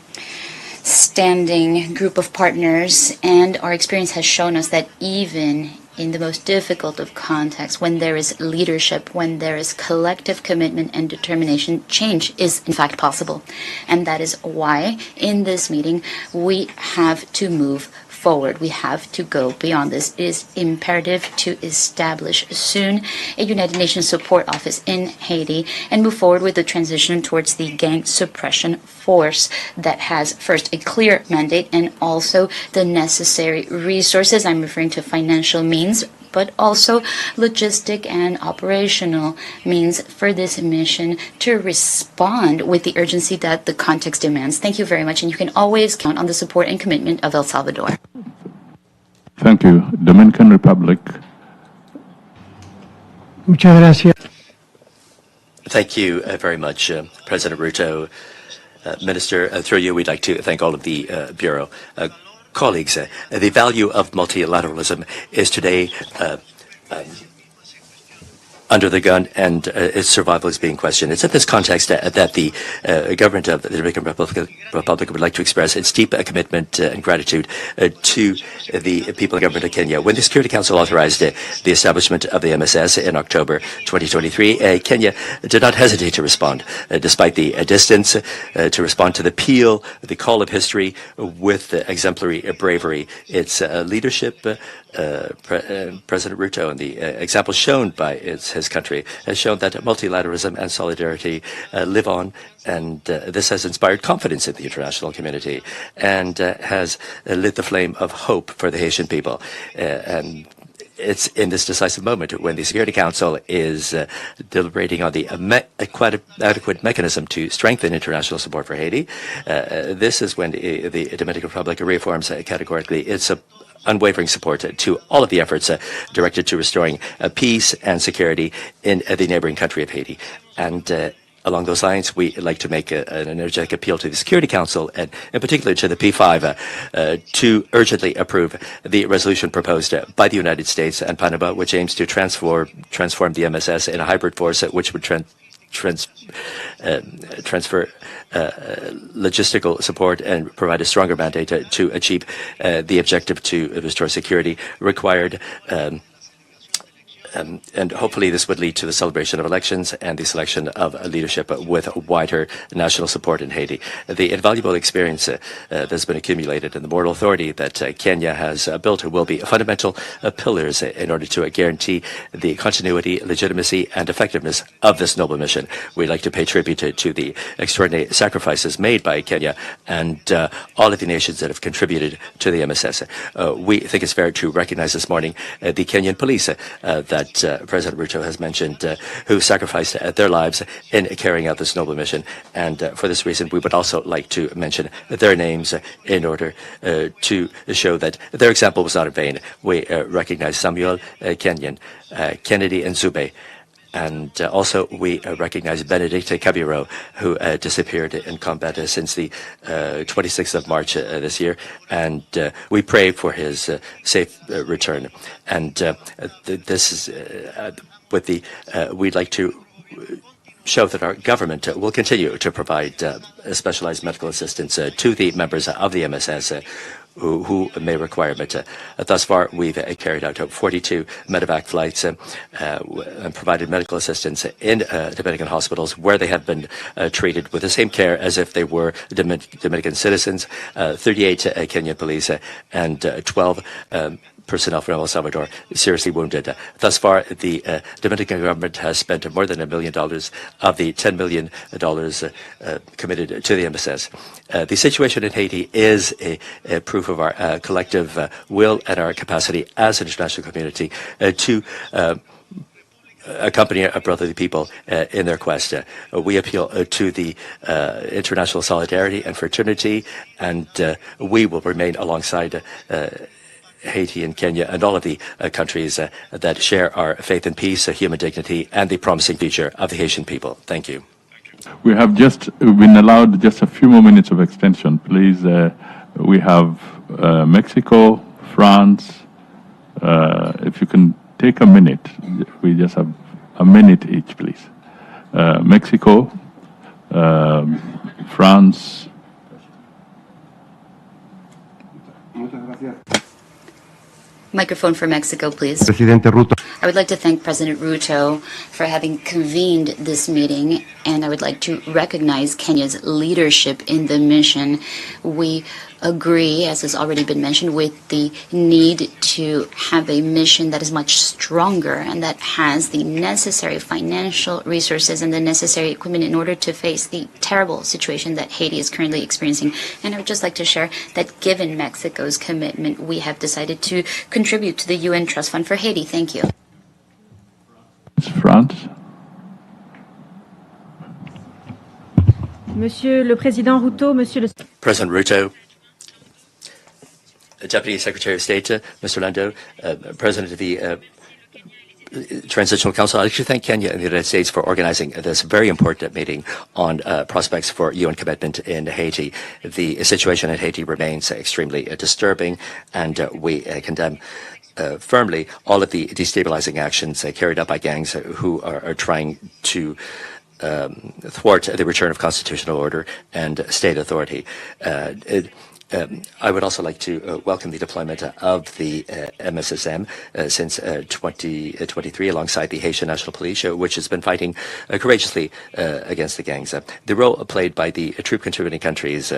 standing group of partners, and our experience has shown us that even in the most difficult of contexts, when there is leadership, when there is collective commitment and determination, change is in fact possible. And that is why in this meeting we have to move forward. We have to go beyond this. It is imperative to establish soon a United Nations support office in Haiti and move forward with the transition towards the gang suppression force that has first a clear mandate and also the necessary resources. I'm referring to financial means, but also logistic and operational means for this mission to respond with the urgency that the context demands. Thank you very much, and you can always count on the support and commitment of El Salvador. Thank you. Dominican Republic. Muchas gracias. Thank you very much, President Ruto. Minister, through you, we'd like to thank all of the Bureau. Colleagues, the value of multilateralism is today under the gun, and its survival is being questioned. It's in this context that the government of the Dominican Republic would like to express its deep commitment and gratitude to the people and government of Kenya. When the Security Council authorized the establishment of the MSS in October 2023, Kenya did not hesitate to respond, despite the distance, to respond to the appeal, the call of history with exemplary bravery. Its leadership, President Ruto, and the example shown by his country has shown that multilateralism and solidarity live on, and this has inspired confidence in the international community and has lit the flame of hope for the Haitian people. And it's in this decisive moment when the Security Council is deliberating on the adequate mechanism to strengthen international support for Haiti. This is when the Dominican Republic reaffirms categorically its unwavering support to all of the efforts directed to restoring peace and security in the neighboring country of Haiti. And along those lines, we like to make an energetic appeal to the Security Council, and in particular to the P5, to urgently approve the resolution proposed by the United States and Panama, which aims to transform the MSS in a hybrid force, which would transfer logistical support and provide a stronger mandate to achieve the objective to restore security required. And hopefully this would lead to the celebration of elections and the selection of a leadership with wider national support in Haiti. The invaluable experience that's been accumulated and the moral authority that Kenya has built will be fundamental pillars in order to guarantee the continuity, legitimacy, and effectiveness of this noble mission. We'd like to pay tribute to the extraordinary sacrifices made by Kenya and all of the nations that have contributed to the MSS. We think it's fair to recognize this morning the Kenyan police that President Ruto has mentioned, who sacrificed their lives in carrying out this noble mission. And for this reason, we would also like to mention their names in order to show that their example was not in vain. We recognize Samuel, Kenyan, Kennedy, and Zube. And also, we recognize Benedict Cabiro, who disappeared in combat since the 26th of March this year. And we pray for his safe return. And this is we'd like to show that our government will continue to provide specialized medical assistance to the members of the MSS who may require it. Thus far, we've carried out 42 medevac flights and provided medical assistance in Dominican hospitals where they have been treated with the same care as if they were Dominican citizens. 38 Kenyan police and 12 personnel from El Salvador seriously wounded. Thus far, the Dominican government has spent more than $1 million of the $10 million committed to the MSS. The situation in Haiti is a proof of our collective will and our capacity as an international community to accompany our brotherly people in their quest. We appeal to the international solidarity and fraternity, and we will remain alongside Haiti and Kenya and all of the countries that share our faith in peace, human dignity, and the promising future of the Haitian people. Thank you. We have just been allowed just a few more minutes of extension, please. We have Mexico, France. If you can take a minute, we just have a minute each, please. Mexico, France. Microphone for Mexico, please. Presidente Ruto. I would like to thank President Ruto for having convened this meeting and I would like to recognize Kenya's leadership in the mission. We agree, as has already been mentioned, with the need to have a mission that is much stronger and that has the necessary financial resources and the necessary equipment in order to face the terrible situation that Haiti is currently experiencing. And I would just like to share that given Mexico's commitment, we have decided to contribute to the UN Trust Fund for Haiti. Thank you. France. Monsieur le Président Ruto, Monsieur le... President Ruto, Deputy Secretary of State, Mr. Lando, President of the Transitional Council, I'd like to thank Kenya and the United States for organizing this very important meeting on prospects for UN commitment in Haiti. The situation in Haiti remains extremely disturbing, and we condemn firmly all of the destabilizing actions carried out by gangs who are trying to thwart the return of constitutional order and state authority. I would also like to welcome the deployment of the MSSM since 2023 alongside the Haitian National Police, which has been fighting courageously against the gangs. The role played by the troop contributing countries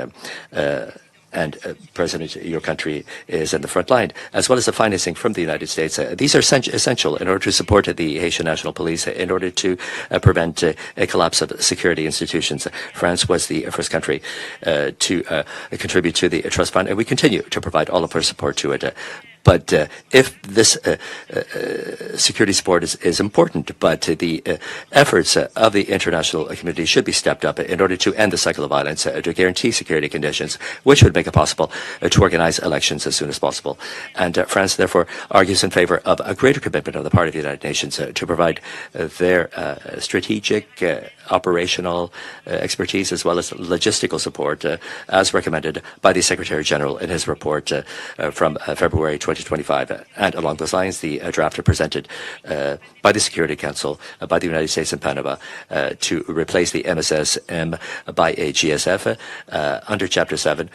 and President, your country is in the front line, as well as the financing from the United States. These are essential in order to support the Haitian National Police, in order to prevent a collapse of security institutions. France was the first country to contribute to the trust fund, and we continue to provide all of our support to it. But if this security support is important, but the efforts of the international community should be stepped up in order to end the cycle of violence, to guarantee security conditions, which would make it possible to organize elections as soon as possible. And France, therefore, argues in favor of a greater commitment on the part of the United Nations to provide their strategic, operational expertise as well as logistical support, as recommended by the Secretary General in his report from February 2025. And along those lines, the draft presented by the Security Council, by the United States and Panama, to replace the MSSM by a GSF under Chapter 7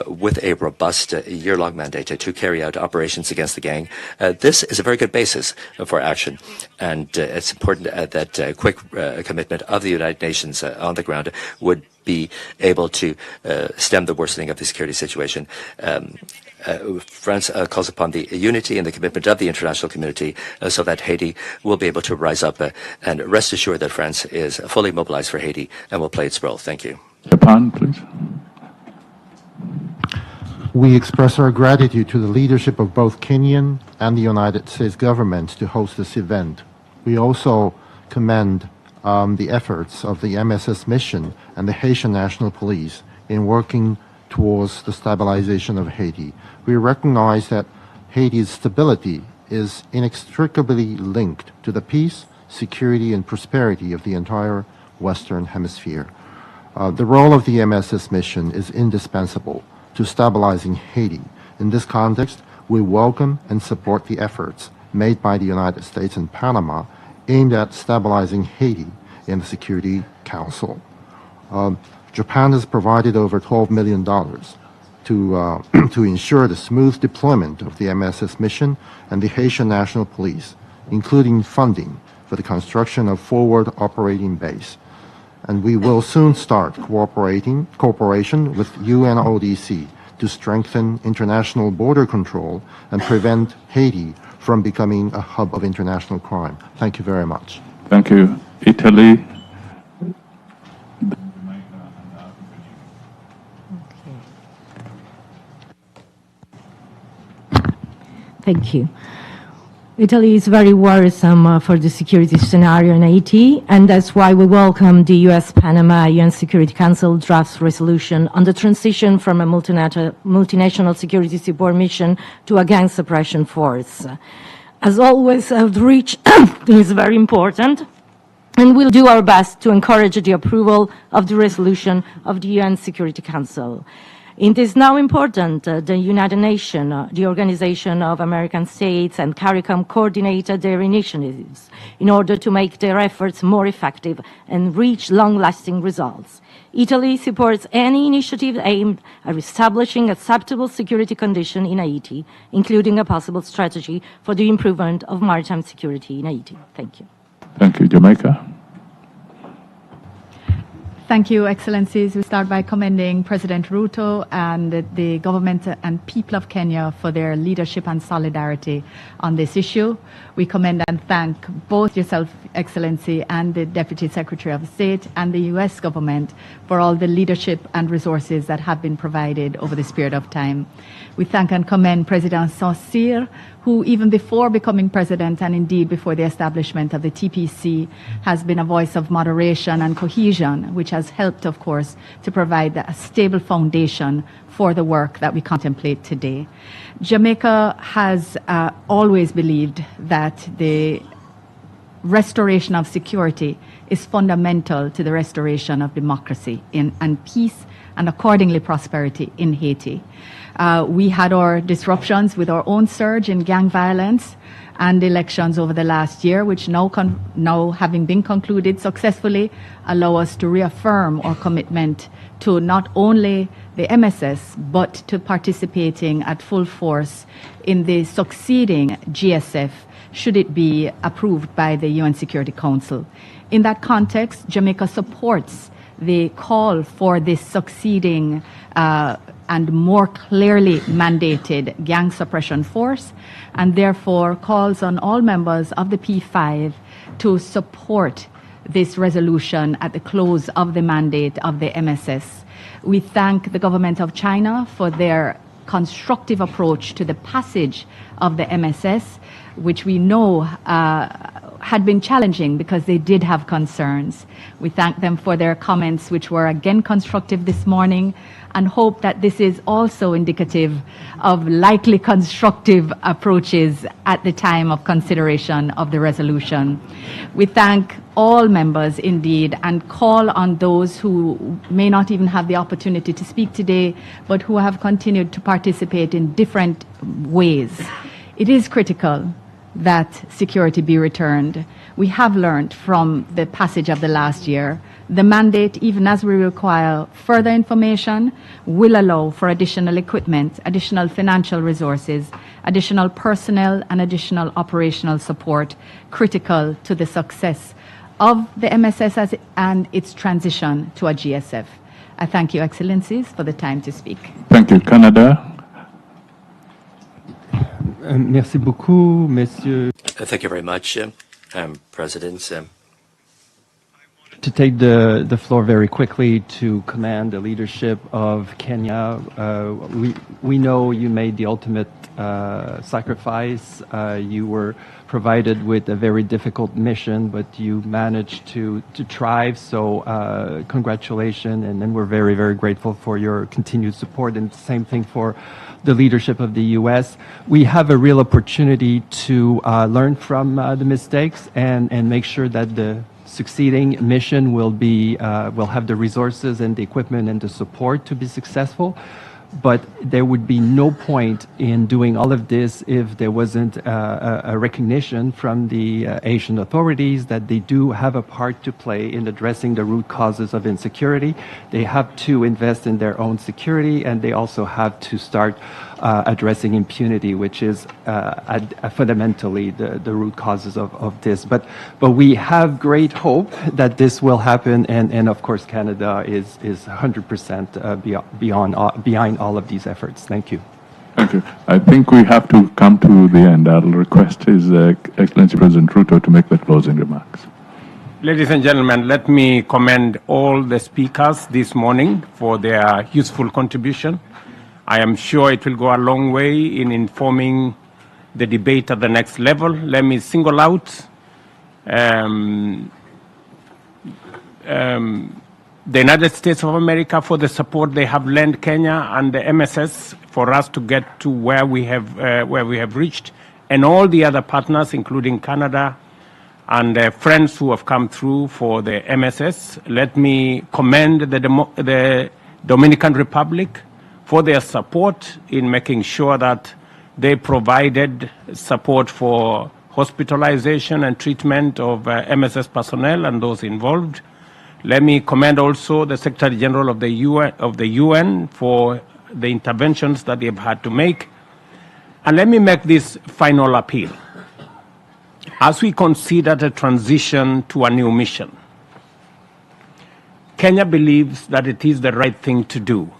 with a robust year-long mandate to carry out operations against the gang. This is a very good basis for action, and it's important that quick commitment of the United Nations on the ground would be able to stem the worsening of the security situation. France calls upon the unity and the commitment of the international community so that Haiti will be able to rise up, and rest assured that France is fully mobilized for Haiti and will play its role. Thank you. Japan, please. We express our gratitude to the leadership of both Kenyan and the United States government to host this event. We also commend the efforts of the MSS mission and the Haitian National Police in working towards the stabilization of Haiti. We recognize that Haiti's stability is inextricably linked to the peace, security, and prosperity of the entire Western Hemisphere. The role of the MSS mission is indispensable to stabilizing Haiti. In this context, we welcome and support the efforts made by the United States and Panama aimed at stabilizing Haiti in the Security Council. Japan has provided over $12 million to ensure the smooth deployment of the MSS mission and the Haitian National Police, including funding for the construction of forward operating base. And we will soon start cooperation with UNODC to strengthen international border control and prevent Haiti from becoming a hub of international crime. Thank you very much. Thank you. Italy. Thank you. Italy is very worrisome for the security scenario in Haiti, and that's why we welcome the U.S.-Panama UN Security Council draft resolution on the transition from a multinational security support mission to a gang suppression force. As always, outreach is very important, and we'll do our best to encourage the approval of the resolution of the UN Security Council. It is now important the United Nations, the Organization of American States, and CARICOM coordinated their initiatives in order to make their efforts more effective and reach long-lasting results. Italy supports any initiative aimed at establishing acceptable security conditions in Haiti, including a possible strategy for the improvement of maritime security in Haiti. Thank you. Thank you. Jamaica. Thank you, Excellencies. We start by commending President Ruto and the government and people of Kenya for their leadership and solidarity on this issue. We commend and thank both yourself, Excellency, and the Deputy Secretary of State and the U.S. government for all the leadership and resources that have been provided over this period of time. We thank and commend President Saint-Cyr, who even before becoming president and indeed before the establishment of the TPC has been a voice of moderation and cohesion, which has helped, of course, to provide a stable foundation for the work that we contemplate today. Jamaica has always believed that the restoration of security is fundamental to the restoration of democracy and peace and accordingly prosperity in Haiti. We had our disruptions with our own surge in gang violence and elections over the last year, which now having been concluded successfully, allow us to reaffirm our commitment to not only the MSS, but to participating at full force in the succeeding GSF, should it be approved by the UN Security Council. In that context, Jamaica supports the call for this succeeding and more clearly mandated gang suppression force, and therefore calls on all members of the P5 to support this resolution at the close of the mandate of the MSS. We thank the government of China for their constructive approach to the passage of the MSS, which we know had been challenging because they did have concerns. We thank them for their comments, which were again constructive this morning, and hope that this is also indicative of likely constructive approaches at the time of consideration of the resolution. We thank all members indeed and call on those who may not even have the opportunity to speak today, but who have continued to participate in different ways. It is critical that security be returned. We have learned from the passage of the last year. The mandate, even as we require further information, will allow for additional equipment, additional financial resources, additional personnel, and additional operational support critical to the success of the MSS and its transition to a GSF. I thank you, Excellencies, for the time to speak. Thank you. Canada. Merci beaucoup, Monsieur. Thank you very much, President. To take the floor very quickly to command the leadership of Kenya. We know you made the ultimate sacrifice. You were provided with a very difficult mission, but you managed to thrive. So congratulations, and we're very, very grateful for your continued support. And same thing for the leadership of the U.S. We have a real opportunity to learn from the mistakes and make sure that the succeeding mission will have the resources and the equipment and the support to be successful. But there would be no point in doing all of this if there wasn't a recognition from the Asian authorities that they do have a part to play in addressing the root causes of insecurity. They have to invest in their own security, and they also have to start addressing impunity, which is fundamentally the root causes of this. But we have great hope that this will happen, and of course Canada is 100% behind all of these efforts. Thank you. Thank you. I think we have to come to the end. I'll request His Excellency President Ruto to make the closing remarks. Ladies and gentlemen, let me commend all the speakers this morning for their useful contribution. I am sure it will go a long way in informing the debate at the next level. Let me single out the United States of America for the support they have lent Kenya and the MSS for us to get to where we have reached, and all the other partners, including Canada and friends who have come through for the MSS. Let me commend the Dominican Republic for their support in making sure that they provided support for hospitalization and treatment of MSS personnel and those involved. Let me commend also the Secretary General of the UN for the interventions that they've had to make. And let me make this final appeal. As we consider the transition to a new mission, Kenya believes that it is the right thing to do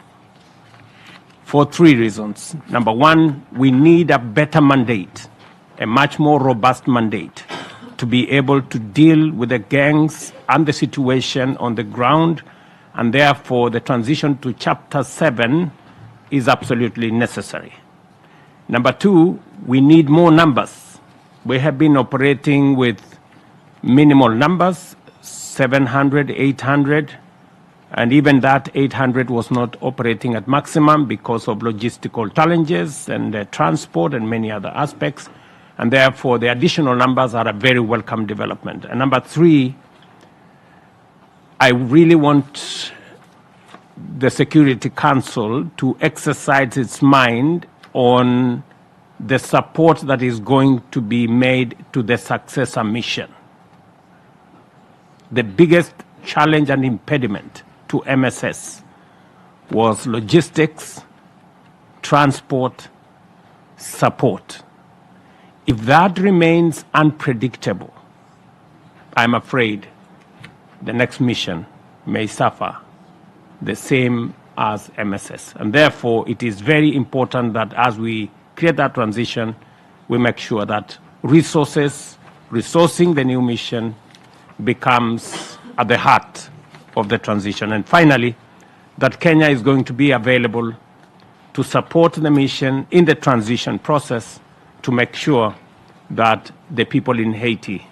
for 3 reasons. Number one, we need a better mandate, a much more robust mandate to be able to deal with the gangs and the situation on the ground, and therefore the transition to Chapter 7 is absolutely necessary. Number two, we need more numbers. We have been operating with minimal numbers, 700, 800, and even that 800 was not operating at maximum because of logistical challenges and transport and many other aspects. And therefore, the additional numbers are a very welcome development. And number three, I really want the Security Council to exercise its mind on the support that is going to be made to the successor mission. The biggest challenge and impediment to MSS was logistics, transport, support. If that remains unpredictable, I'm afraid the next mission may suffer the same as MSS. And therefore, it is very important that as we create that transition, we make sure that resourcing the new mission becomes at the heart of the transition. And finally, that Kenya is going to be available to support the mission in the transition process to make sure that the people in Haiti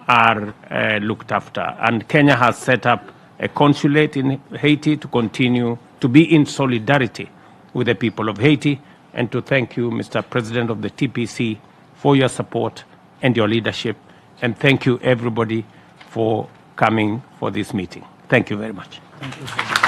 are looked after. And Kenya has set up a consulate in Haiti to continue to be in solidarity with the people of Haiti, and to thank you, Mr. President of the TPC, for your support and your leadership. And thank you, everybody, for coming for this meeting. Thank you very much. Thank you.